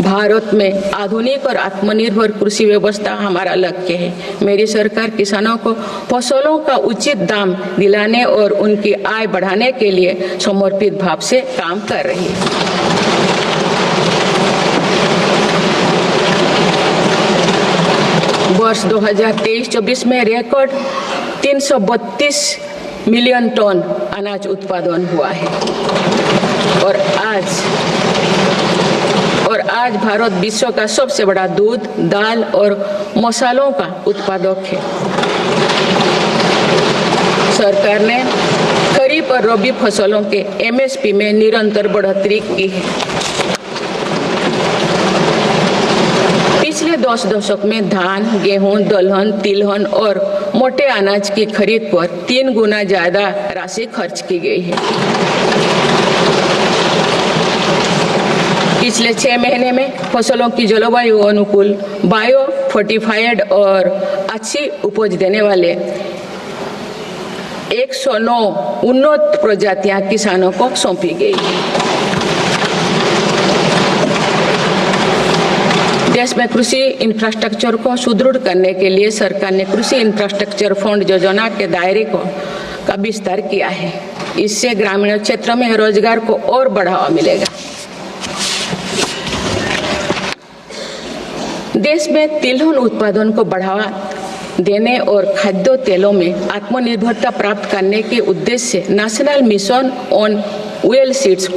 [SPEAKER 3] भारत में आधुनिक और आत्मनिर्भर कृषि व्यवस्था हमारा लक्ष्य है। मेरी सरकार किसानों को फसलों का उचित दाम दिलाने और उनकी आय बढ़ाने के लिए समर्पित भाव से काम कर रही है। वर्ष 2023-24 में रिकॉर्ड 332 मिलियन टन अनाज उत्पादन हुआ है और आज भारत विश्व का सबसे बड़ा दूध, दाल और मसालों का उत्पादक है। सरकार ने खरीफ और रबी फसलों के एमएसपी में निरंतर बढ़ोतरी की है। पिछले 10 दशक में धान, गेहूं, दलहन, तिलहन और मोटे अनाज की खरीद पर 3 गुना ज्यादा राशि खर्च की गई है। पिछले 6 महीने में फसलों की जलवायु अनुकूल, बायो फोर्टिफाइड और अच्छी उपज देने वाले 109 उन्नत प्रजातियां किसानों को सौंपी गई है। देश में कृषि इंफ्रास्ट्रक्चर को सुदृढ़ करने के लिए सरकार ने कृषि इंफ्रास्ट्रक्चर फंड योजना के दायरे का विस्तार किया है। इससे ग्रामीण क्षेत्र में रोजगार को और बढ़ावा मिलेगा। देश में तिलहन उत्पादन को बढ़ावा देने और खाद्य तेलों में आत्मनिर्भरता प्राप्त करने के उद्देश्य से national mission on oil seeds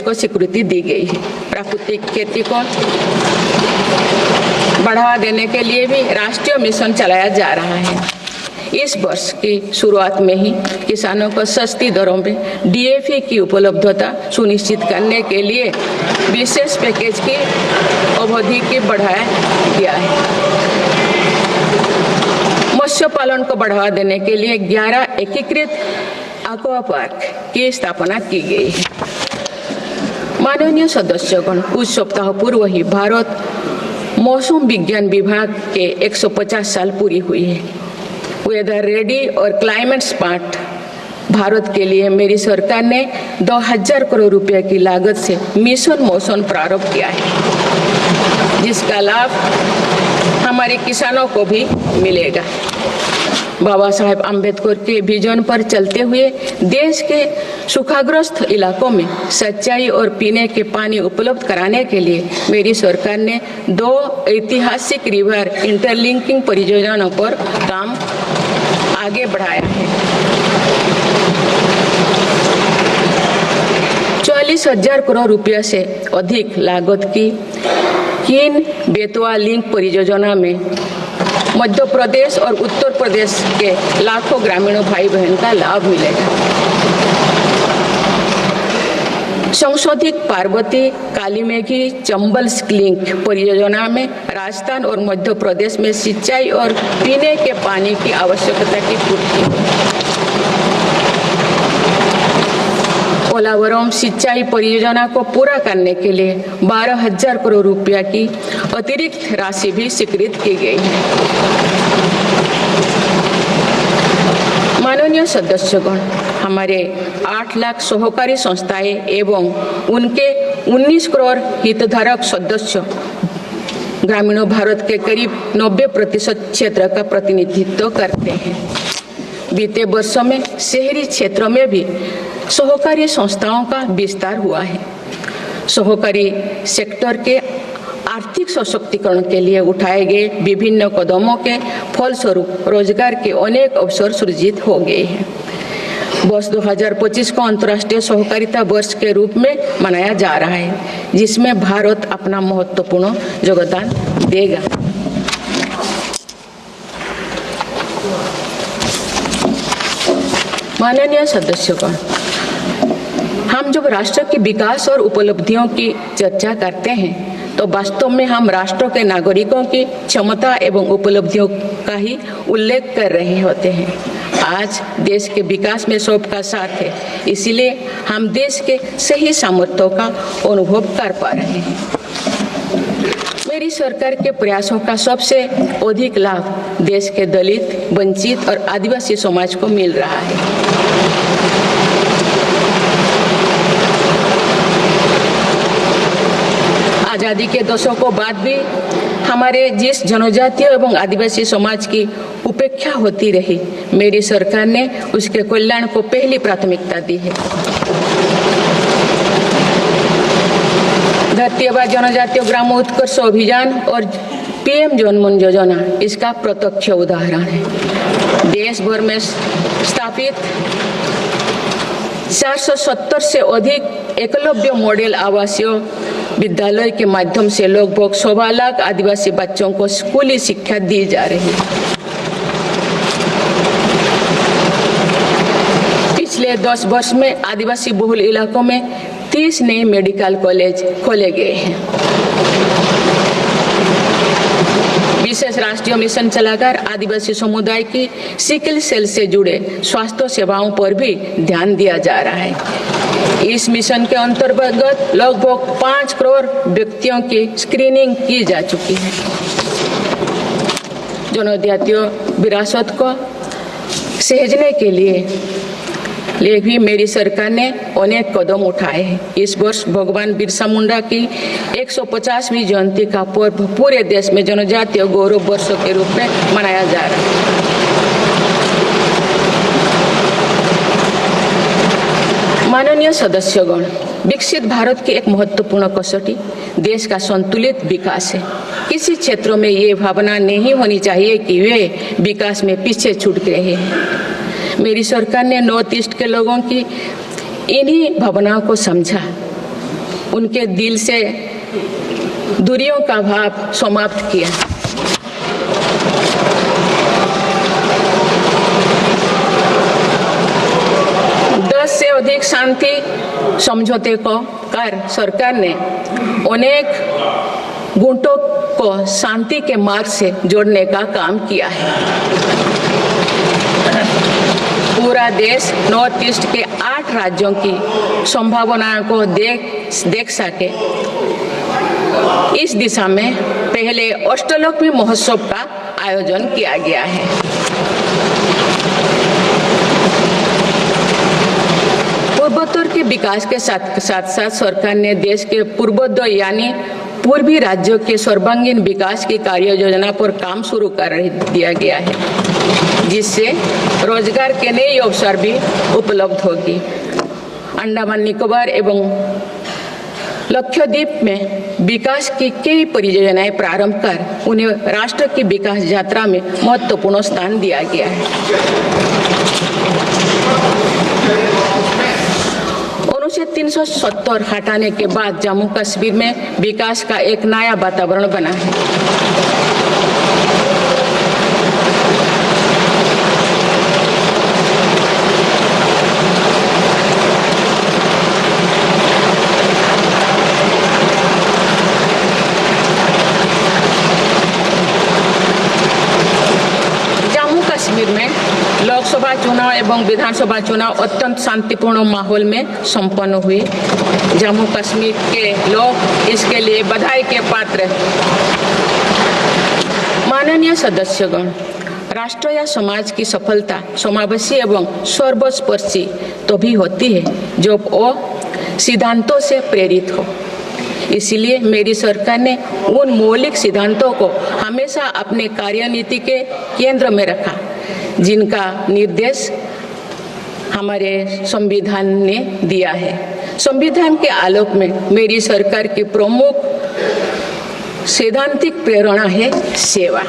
[SPEAKER 3] को स्वीकृति दी गई है। प्राकृतिक खेती को बढ़ावा देने के लिए भी राष्ट्रीय मिशन चलाया जा रहा है। इस वर्ष की शुरुआत में ही किसानों को सस्ती दरों में डीएपी की उपलब्धता सुनिश्चित करने के लिए विशेष पैकेज की अवधि की बढ़ाया गया है। मत्स्य पालन को बढ़ावा देने के लिए 11 एकीकृत एक्वा पार्क की स्थापना की गई है। माननीय सदस्यगण, कुछ सप्ताह पूर्व ही भारत मौसम विज्ञान विभाग के 150 साल पूरी हुई है। वेदर रेडी और क्लाइमेट स्मार्ट भारत के लिए मेरी सरकार ने 2000 करोड़ रुपए की लागत से मिशन मौसम प्रारंभ किया है, जिसका लाभ हमारे किसानों को भी मिलेगा। बाबा साहेब आम्बेडकर के विजन पर चलते हुए देश के सूखाग्रस्त इलाकों में सिंचाई और पीने के पानी उपलब्ध कराने के लिए मेरी सरकार ने 2 ऐतिहासिक रिवर इंटरलिंकिंग परियोजनाओं पर काम आगे बढ़ाया है। 40,000 करोड़ रुपये से अधिक लागत की किन बेतवा लिंक परियोजना में मध्य प्रदेश और उत्तर प्रदेश के लाखों ग्रामीणों भाई बहन का लाभ मिलेगा। संशोधित पार्वती कालीमेघी चंबल लिंक परियोजना में राजस्थान और मध्य प्रदेश में सिंचाई और पीने के पानी की आवश्यकता की पूर्ति। पोलावरम सिंचाई परियोजना को पूरा करने के लिए 12,000 करोड़ रुपया की अतिरिक्त राशि भी स्वीकृत की गई है। माननीय सदस्यगण, हमारे 8 लाख सहकारी संस्थाएं एवं उनके 19 करोड़ हितधारक सदस्य ग्रामीण भारत के करीब 90% क्षेत्र का प्रतिनिधित्व करते हैं। बीते वर्षों में शहरी क्षेत्रों में भी सहकारी संस्थाओं का विस्तार हुआ है। सहकारी सेक्टर के आर्थिक सशक्तिकरण के लिए उठाए गए विभिन्न कदमों के फलस्वरूप रोजगार के अनेक अवसर सृजित हो गए हैं। वर्ष 2025 को अंतर्राष्ट्रीय सहकारिता वर्ष के रूप में मनाया जा रहा है, जिसमें भारत अपना महत्वपूर्ण योगदान देगा। माननीय सदस्यगण, हम जब राष्ट्र के विकास और उपलब्धियों की चर्चा करते हैं तो वास्तव में हम राष्ट्र के नागरिकों की क्षमता एवं उपलब्धियों का ही उल्लेख कर रहे होते हैं। आज देश के विकास में सबका साथ है, इसीलिए हम देश के सही सामर्थ्यों का अनुभव कर पा रहे हैं। मेरी सरकार के प्रयासों का सबसे अधिक लाभ देश के दलित, वंचित और आदिवासी समाज को मिल रहा है। आजादी के दशकों बाद भी हमारे जिस जनजातीय एवं आदिवासी समाज की उपेक्षा होती रही, मेरी सरकार ने उसके कल्याण को पहली प्राथमिकता दी है। धरती आबा जनजातीय ग्राम उत्कर्ष अभियान और PM जनमन योजना इसका प्रत्यक्ष उदाहरण है। देश भर में स्थापित 470 से अधिक एकलव्य मॉडल आवासीय विद्यालय के माध्यम से लगभग 1.25 लाख आदिवासी बच्चों को स्कूली शिक्षा दी जा रही है। पिछले 10 वर्ष में आदिवासी बहुल इलाकों में 30 नए मेडिकल कॉलेज खोले गए हैं। विशेष राष्ट्रीय मिशन चलाकर आदिवासी समुदाय की सिकल सेल से जुड़े स्वास्थ्य सेवाओं पर भी ध्यान दिया जा रहा है। इस मिशन के अंतर्गत लगभग 5 करोड़ व्यक्तियों की स्क्रीनिंग की जा चुकी है। जनजातीय विरासत को सहेजने के लिए भी मेरी सरकार ने अनेक कदम उठाए हैं। इस वर्ष भगवान बिरसा मुंडा की 150वीं जयंती का पर्व पूरे देश में जनजातीय गौरव वर्ष के रूप में मनाया जा रहा है। माननीय सदस्यगण, विकसित भारत की एक महत्वपूर्ण कसौटी देश का संतुलित विकास है। किसी क्षेत्रों में ये भावना नहीं होनी चाहिए कि वे विकास में पीछे छूट गए हैं। मेरी सरकार ने नॉर्थ ईस्ट के लोगों की इन्हीं भावनाओं को समझा, उनके दिल से दूरियों का भाव समाप्त किया। से अधिक शांति समझौते को कर सरकार ने अनेक गुटों को शांति के मार्ग से जोड़ने का काम किया है। पूरा देश नॉर्थ ईस्ट के 8 राज्यों की संभावनाओं को देख सके, इस दिशा में पहले अष्टलक्ष्मी महोत्सव का आयोजन किया गया है। पूर्वोत्तर के विकास के साथ साथ सरकार ने देश के पूर्वोत्तर यानी पूर्वी राज्यों के सर्वांगीण विकास की कार्य योजना पर काम शुरू कर दिया गया है, जिससे रोजगार के नए अवसर भी उपलब्ध होगी। अंडमान निकोबार एवं लक्षद्वीप में विकास की कई परियोजनाएं प्रारंभ कर उन्हें राष्ट्र की विकास यात्रा में महत्वपूर्ण स्थान दिया गया है। अनुच्छेद 370 हटाने के बाद जम्मू कश्मीर में विकास का एक नया वातावरण बना है। लोकसभा चुनाव एवं विधानसभा चुनाव अत्यंत शांतिपूर्ण माहौल में संपन्न हुए। जम्मू कश्मीर के लोग इसके लिए बधाई के पात्र हैं। माननीय सदस्यगण, राष्ट्र या समाज की सफलता समावेशी एवं सर्वस्पर्शी तभी होती है जब वो सिद्धांतों से प्रेरित हो। इसलिए मेरी सरकार ने उन मौलिक सिद्धांतों को हमेशा अपने कार्यनीति के केंद्र में रखा, जिनका निर्देश हमारे संविधान ने दिया है। संविधान के आलोक में मेरी सरकार की प्रमुख सैद्धांतिक प्रेरणा है सेवा।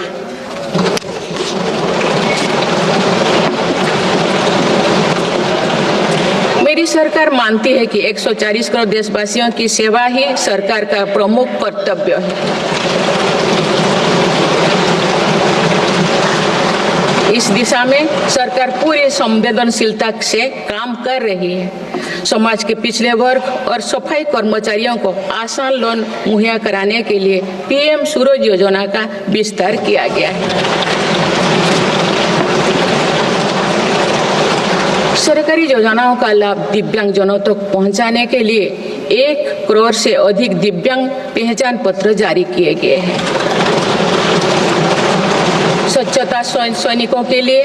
[SPEAKER 3] मेरी सरकार मानती है कि 140 करोड़ देशवासियों की सेवा ही सरकार का प्रमुख कर्तव्य है। इस दिशा में सरकार पूरी संवेदनशीलता से काम कर रही है। समाज के पिछड़े वर्ग और सफाई कर्मचारियों को आसान लोन मुहैया कराने के लिए पीएम सूरज योजना का विस्तार किया गया है। सरकारी योजनाओं का लाभ दिव्यांगजनों तक पहुंचाने के लिए 1 करोड़ से अधिक दिव्यांग पहचान पत्र जारी किए गए हैं। स्वच्छता सैनिकों के लिए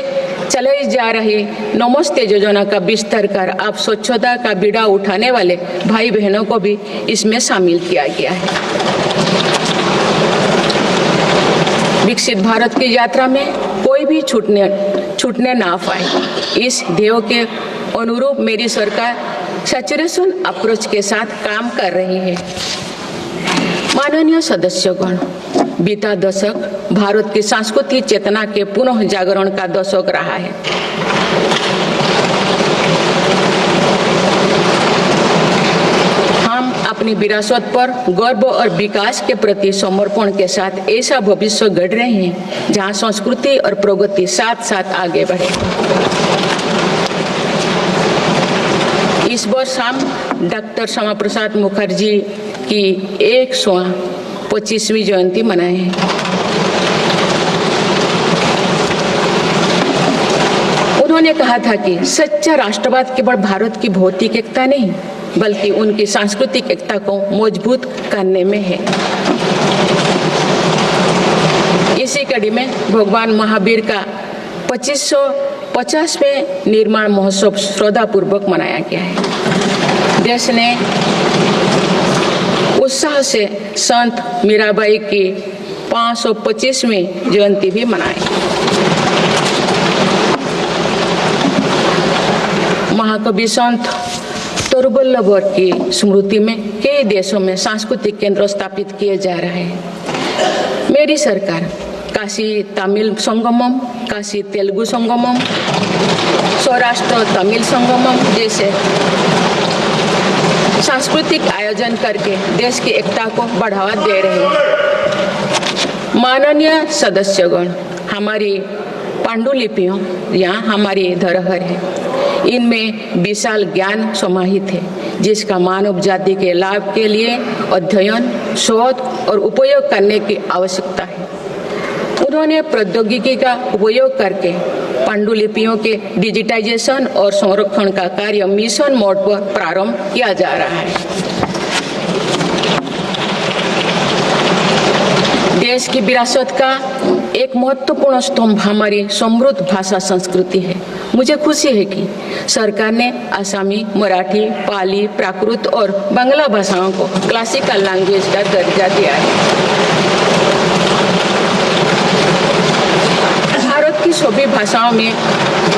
[SPEAKER 3] चलाई जा रही नमस्ते योजना का विस्तार कर अब स्वच्छता का बीड़ा उठाने वाले भाई बहनों को भी इसमें शामिल किया गया है। विकसित भारत की यात्रा में कोई भी छूटने ना पाए, इस ध्येय के अनुरूप मेरी सरकार सैचुरेशन अप्रोच के साथ काम कर रही है। माननीय सदस्यगण, बीता दशक भारत की सांस्कृतिक चेतना के पुनः जागरण का दशक रहा है। हम अपनी विरासत पर गर्व और विकास के प्रति समर्पण के साथ ऐसा भविष्य गढ़ रहे हैं जहां संस्कृति और प्रगति साथ साथ आगे बढ़े। इस वर्ष हम डॉक्टर श्यामा प्रसाद मुखर्जी की 125वीं जयंती मनाए हैं। उन्होंने कहा था कि सच्चा राष्ट्रवाद केवल भारत की भौतिक एकता नहीं, बल्कि उनकी सांस्कृतिक एकता को मजबूत करने में है। इसी कड़ी में भगवान महावीर का 2550वें निर्माण महोत्सव श्रद्धापूर्वक मनाया गया है। देश ने उत्साह से संत मीराबाई की 525वीं जयंती भी मनाई। महाकवि संत तरुवल्लभ की स्मृति में कई देशों में सांस्कृतिक केंद्र स्थापित किए जा रहे हैं। मेरी सरकार काशी तमिल संगमम, काशी तेलुगु संगमम, सौराष्ट्र तमिल संगमम जैसे सांस्कृतिक आयोजन करके देश की एकता को बढ़ावा दे रहे हैं। माननीय सदस्यगण, हमारी पांडुलिपियां यहाँ हमारी धरोहर है। इनमें विशाल ज्ञान समाहित है, जिसका मानव जाति के लाभ के लिए अध्ययन, शोध और उपयोग करने की आवश्यकता है। उन्होंने प्रौद्योगिकी का उपयोग करके पांडुलिपियों के डिजिटाइजेशन और संरक्षण का कार्य मिशन मोड पर प्रारंभ किया जा रहा है। देश की विरासत का एक महत्वपूर्ण स्तंभ हमारी समृद्ध भाषा संस्कृति है। मुझे खुशी है कि सरकार ने आसामी, मराठी, पाली, प्राकृत और बांग्ला भाषाओं को क्लासिकल लैंग्वेज का दर्जा दिया है। भारत की सभी भाषाओं में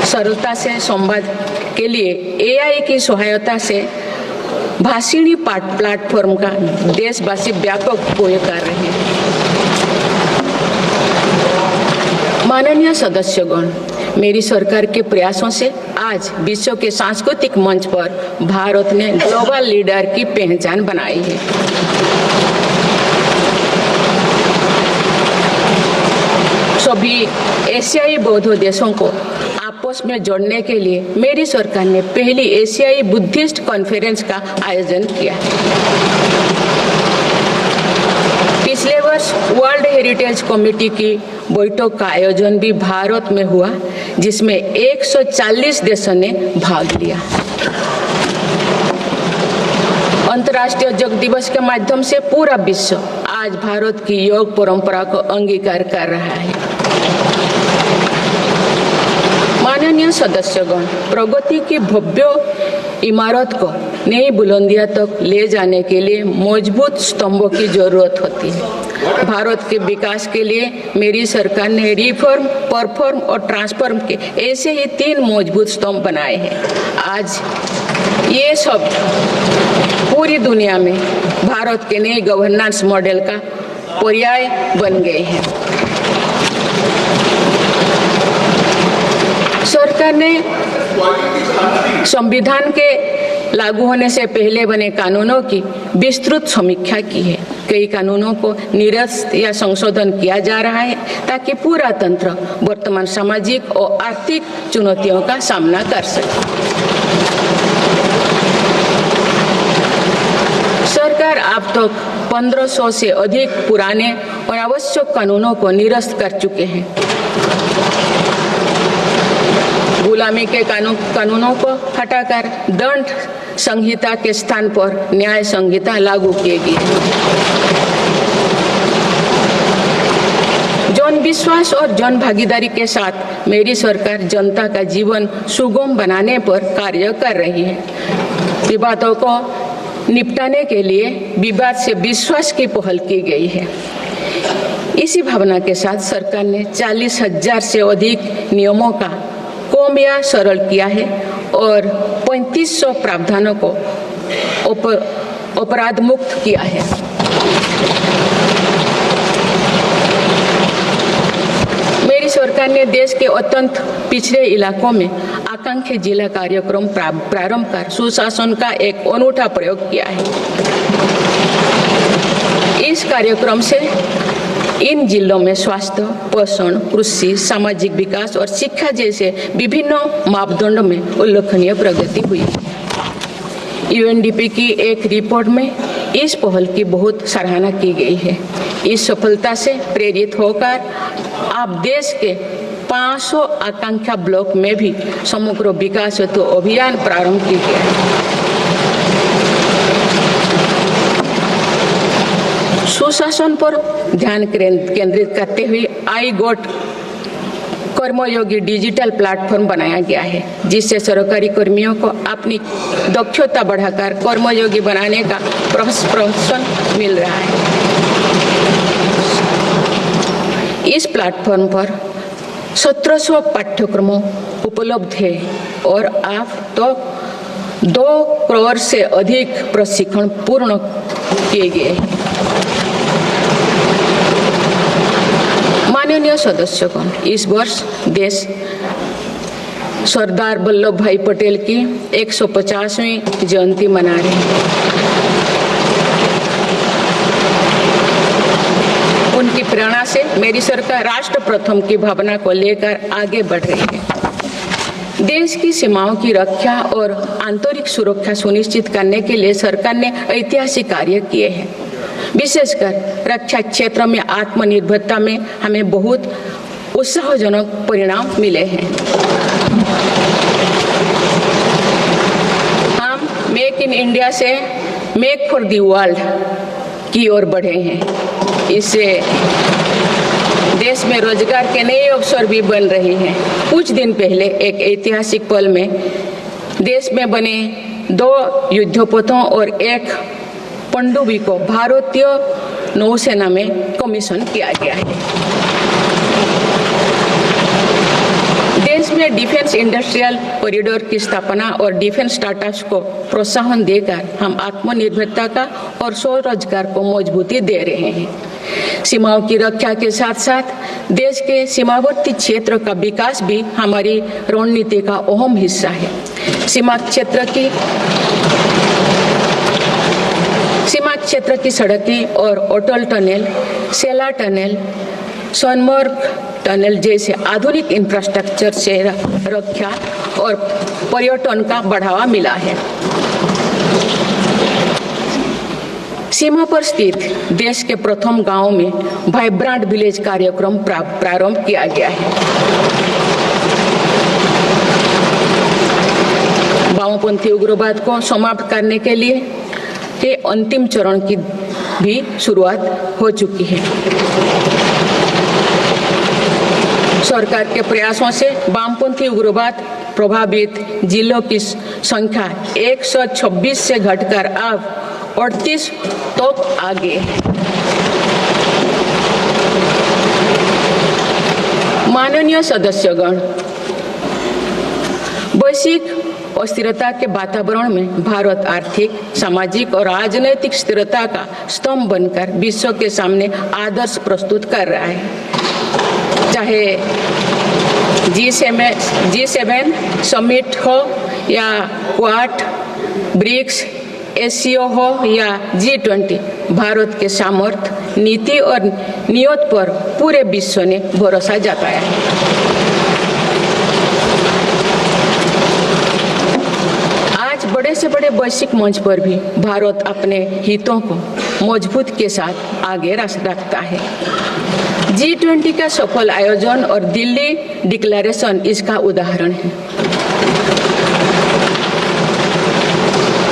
[SPEAKER 3] सरलता से संवाद के लिए AI की सहायता से भाषिणी प्लेटफॉर्म का देशवासी व्यापक उपयोग कर रहे हैं। माननीय सदस्यगण, मेरी सरकार के प्रयासों से आज विश्व के सांस्कृतिक मंच पर भारत ने ग्लोबल लीडर की पहचान बनाई है। सभी एशियाई बौद्ध देशों को आपस में जोड़ने के लिए मेरी सरकार ने पहली एशियाई बुद्धिस्ट कॉन्फ्रेंस का आयोजन किया। पिछले वर्ष वर्ल्ड हेरिटेज कमेटी की बैठक का आयोजन भी भारत में हुआ, जिसमें 140 देशों ने भाग लिया। अंतर्राष्ट्रीय योग दिवस के माध्यम से पूरा विश्व आज भारत की योग परंपरा को अंगीकार कर रहा है। माननीय सदस्यगण, प्रगति की भव्य इमारत को नई बुलंदियों तक ले जाने के लिए मजबूत स्तंभों की जरूरत होती है। भारत के विकास के लिए मेरी सरकार ने रिफॉर्म, परफॉर्म और ट्रांसफॉर्म के ऐसे ही 3 मजबूत स्तंभ बनाए हैं। आज ये सब पूरी दुनिया में भारत के नए गवर्नेंस मॉडल का पर्याय बन गए हैं। सरकार ने संविधान के लागू होने से पहले बने कानूनों की विस्तृत समीक्षा की है। कई कानूनों को निरस्त या संशोधन किया जा रहा है ताकि पूरा तंत्र वर्तमान सामाजिक और आर्थिक चुनौतियों का सामना कर सके। सरकार अब तक 1500 से अधिक पुराने और आवश्यक कानूनों को निरस्त कर चुके हैं। गुलामी के कानूनों को हटाकर दंड संहिता के स्थान पर न्याय संहिता लागू की गई। जन विश्वास और जन भागीदारी के साथ मेरी सरकार जनता का जीवन सुगम बनाने पर कार्य कर रही है। विवादों को निपटाने के लिए विवाद से विश्वास की पहल की गई है। इसी भावना के साथ सरकार ने 40,000 से अधिक नियमों का कम या सरल किया है और 3500 प्रावधानों को अपराध मुक्त किया है। मेरी सरकार ने देश के अत्यंत पिछड़े इलाकों में आकांक्षी जिला कार्यक्रम प्रारंभ कर सुशासन का एक अनूठा प्रयोग किया है। इस कार्यक्रम से इन जिलों में स्वास्थ्य, पोषण, कृषि, सामाजिक विकास और शिक्षा जैसे विभिन्न मापदंडों में उल्लेखनीय प्रगति हुई। UNDP की एक रिपोर्ट में इस पहल की बहुत सराहना की गई है। इस सफलता से प्रेरित होकर अब देश के 500 आकांक्षा ब्लॉक में भी समग्र विकास हेतु अभियान प्रारंभ किया गया है। सुशासन पर ध्यान केंद्रित करते हुए आई गोट कर्मयोगी डिजिटल प्लेटफॉर्म बनाया गया है, जिससे सरकारी कर्मियों को अपनी दक्षता बढ़ाकर कर्मयोगी बनाने का प्रशिक्षण मिल रहा है। इस प्लेटफॉर्म पर 1700 पाठ्यक्रमों उपलब्ध है और अब तो 2 करोड़ से अधिक प्रशिक्षण पूर्ण किए गए हैं। माननीय सदस्यगण, इस वर्ष देश सरदार वल्लभ भाई पटेल की 150वीं जयंती मना रहे हैं। उनकी प्रेरणा से मेरी सरकार राष्ट्र प्रथम की भावना को लेकर आगे बढ़ रही है। देश की सीमाओं की रक्षा और आंतरिक सुरक्षा सुनिश्चित करने के लिए सरकार ने ऐतिहासिक कार्य किए हैं। विशेषकर रक्षा क्षेत्र में आत्मनिर्भरता में हमें बहुत उत्साहजनक परिणाम मिले हैं। हम मेक इन इंडिया से मेक फॉर द वर्ल्ड की ओर बढ़े हैं। इससे देश में रोजगार के नए अवसर भी बन रहे हैं। कुछ दिन पहले एक ऐतिहासिक पल में देश में बने 2 युद्धपोतों और 1 पनडुब्बी को भारतीय नौसेना में कमीशन किया गया है। देश में डिफेंस इंडस्ट्रियल कॉरिडोर की स्थापना और डिफेंस स्टार्टअप्स को प्रोत्साहन देकर हम आत्मनिर्भरता का और स्वरोजगार को मजबूती दे रहे हैं। सीमाओं की रक्षा के साथ साथ देश के सीमावर्ती क्षेत्र का विकास भी हमारी रणनीति का अहम हिस्सा है। सीमा क्षेत्र की सड़कें और अटल टनल, सेला टनल, सोनमर्ग टनल जैसे आधुनिक इंफ्रास्ट्रक्चर से रक्षा और पर्यटन का बढ़ावा मिला है। सीमा पर स्थित देश के प्रथम गांव में वाइब्रेंट विलेज कार्यक्रम प्रारंभ किया गया है। वामपंथी उग्रवाद को समाप्त करने के लिए के अंतिम चरण की भी शुरुआत हो चुकी है। सरकार के प्रयासों से वामपंथी उग्रवाद प्रभावित जिलों की संख्या 126 से घटकर अब 38 तक आ गई है। माननीय सदस्यगण, वैश्विक अस्थिरता के वातावरण में भारत आर्थिक, सामाजिक और राजनैतिक स्थिरता का स्तंभ बनकर विश्व के सामने आदर्श प्रस्तुत कर रहा है। चाहे G7 समिट हो या क्वाड, ब्रिक्स, एससीओ हो या G20, भारत के सामर्थ्य, नीति और नियत पर पूरे विश्व ने भरोसा जताया है। आज बड़े से बड़े वैश्विक मंच पर भी भारत अपने हितों को मजबूत के साथ आगे रखता है। G20 का सफल आयोजन और दिल्ली डिक्लेरेशन इसका उदाहरण है।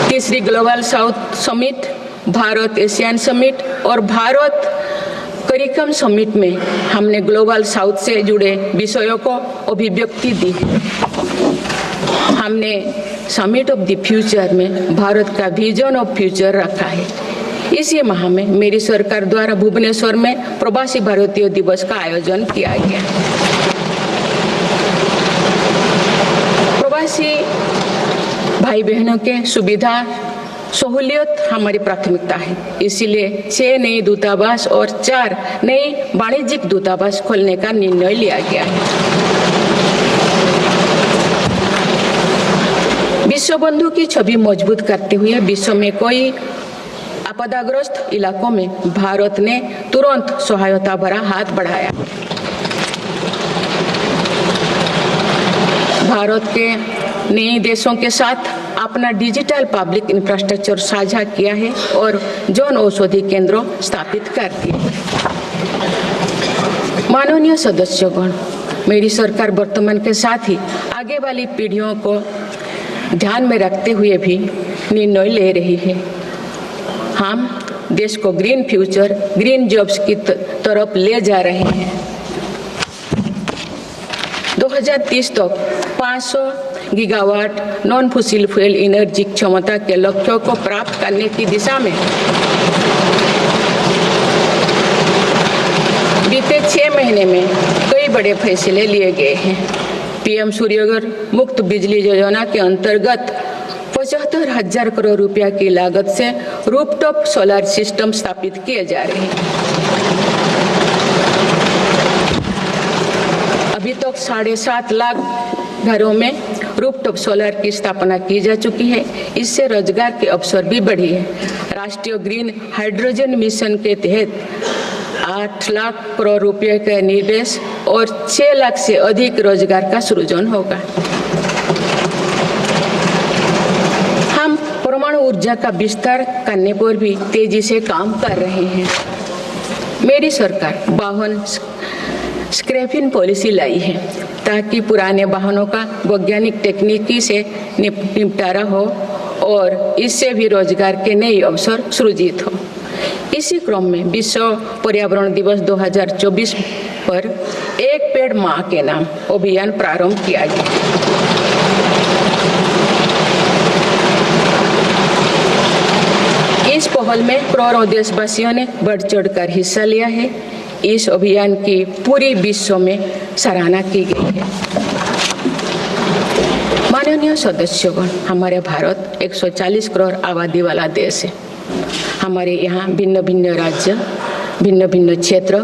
[SPEAKER 3] तीसरी global south summit, Bharat Asian summit और भारत करिकम समिट में हमने ग्लोबल साउथ से जुड़े विषयों को अभिव्यक्ति दी। हमने समिट ऑफ द फ्यूचर में भारत का विजन ऑफ फ्यूचर रखा है। इसी माह में मेरी सरकार द्वारा भुवनेश्वर में प्रवासी भारतीय दिवस का आयोजन किया गया। प्रवासी भाई बहनों के सुविधा सहूलियत हमारी प्राथमिकता है। इसीलिए 6 नए दूतावास और 4 नए वाणिज्यिक दूतावास खोलने का निर्णय लिया गया है। विश्व बंधु की छवि मजबूत करते हुए विश्व में कोई आपदाग्रस्त इलाकों में भारत ने तुरंत सहायता भरा हाथ बढ़ाया। भारत के नए देशों के साथ अपना डिजिटल पब्लिक इंफ्रास्ट्रक्चर साझा किया है और जन औषधि केंद्र स्थापित कर दिए। माननीय सदस्यगण, मेरी सरकार वर्तमान के साथ ही आगे वाली पीढ़ियों को ध्यान में रखते हुए भी निर्णय ले रही है। हम देश को ग्रीन फ्यूचर, ग्रीन जॉब्स की तरफ ले जा रहे हैं। 2030 तक 500 gigawatt non fossil fuel energy क्षमता के लक्ष्यों को प्राप्त करने की दिशा में बीते 6 महीने में कई बड़े फैसले लिए गए हैं। पीएम सूर्यघर मुफ्त बिजली योजना के अंतर्गत 75,000 करोड़ रुपया की लागत से रूफटॉप सोलर सिस्टम स्थापित किए जा रहे हैं। अभी तक 7.5 लाख घरों में रूफटॉप सोलर की स्थापना की जा चुकी है। इससे रोजगार के अवसर भी बढ़ी है। राष्ट्रीय ग्रीन हाइड्रोजन मिशन के तहत 8 लाख करोड़ रुपए का निवेश और 6 लाख से अधिक रोजगार का सृजन होगा। हम परमाणु ऊर्जा का विस्तार करने पर भी तेजी से काम कर रहे हैं। मेरी सरकार वाहन स्क्रैपिंग पॉलिसी लाई है ताकि पुराने वाहनों का वैज्ञानिक तकनीकी से निपटारा हो और इससे भी रोजगार के नए अवसर सृजित हो। इसी क्रम में विश्व पर्यावरण दिवस 2024 पर एक पेड़ मां के नाम अभियान प्रारंभ किया गया। इस पहल में करोड़ों देशवासियों ने बढ़ चढ़कर हिस्सा लिया है। इस अभियान की पूरी विश्व में सराहना की गई है। माननीय सदस्यगण, हमारे भारत 140 करोड़ आबादी वाला देश है। हमारे यहाँ भिन्न भिन्न राज्य, भिन्न भिन्न क्षेत्र,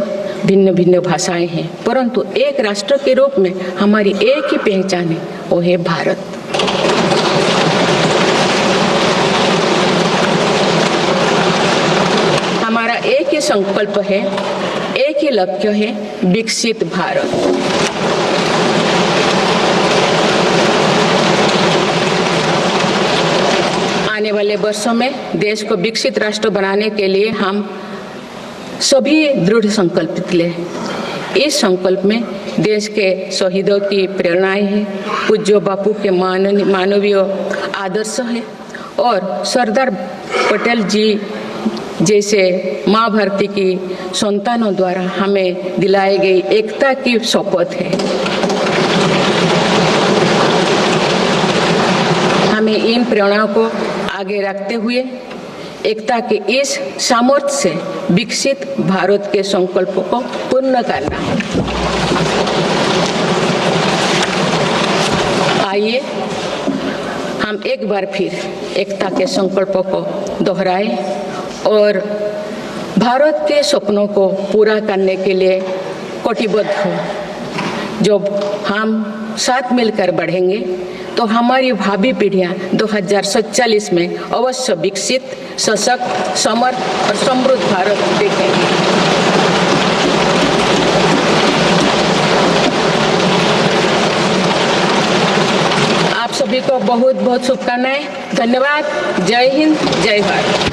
[SPEAKER 3] भिन्न भिन्न भाषाएं हैं, परंतु एक राष्ट्र के रूप में हमारी एक ही पहचान है, वो है भारत। हमारा एक ही संकल्प है, एक ही लक्ष्य है, विकसित भारत। आने वाले वर्षों में देश को विकसित राष्ट्र बनाने के लिए हम सभी दृढ़ संकल्पित ले। इस संकल्प में देश के शहीदों की प्रेरणाएं हैं, पूज्य बापू के मानवीय आदर्श है और सरदार पटेल जी जैसे माँ भारती की संतानों द्वारा हमें दिलाई गई एकता की शपथ है। हमें इन प्रेरणाओं को आगे रखते हुए एकता के इस सामर्थ्य से विकसित भारत के संकल्प को पूर्ण करना है। आइए हम एक बार फिर एकता के संकल्प को दोहराएं और भारत के सपनों को पूरा करने के लिए कटिबद्ध हो। जब हम साथ मिलकर बढ़ेंगे तो हमारी भावी पीढ़ियां 2047 में अवश्य विकसित, सशक्त, समर्थ और समृद्ध भारत देखेंगी। आप सभी को बहुत बहुत शुभकामनाएं। धन्यवाद। जय हिंद, जय भारत।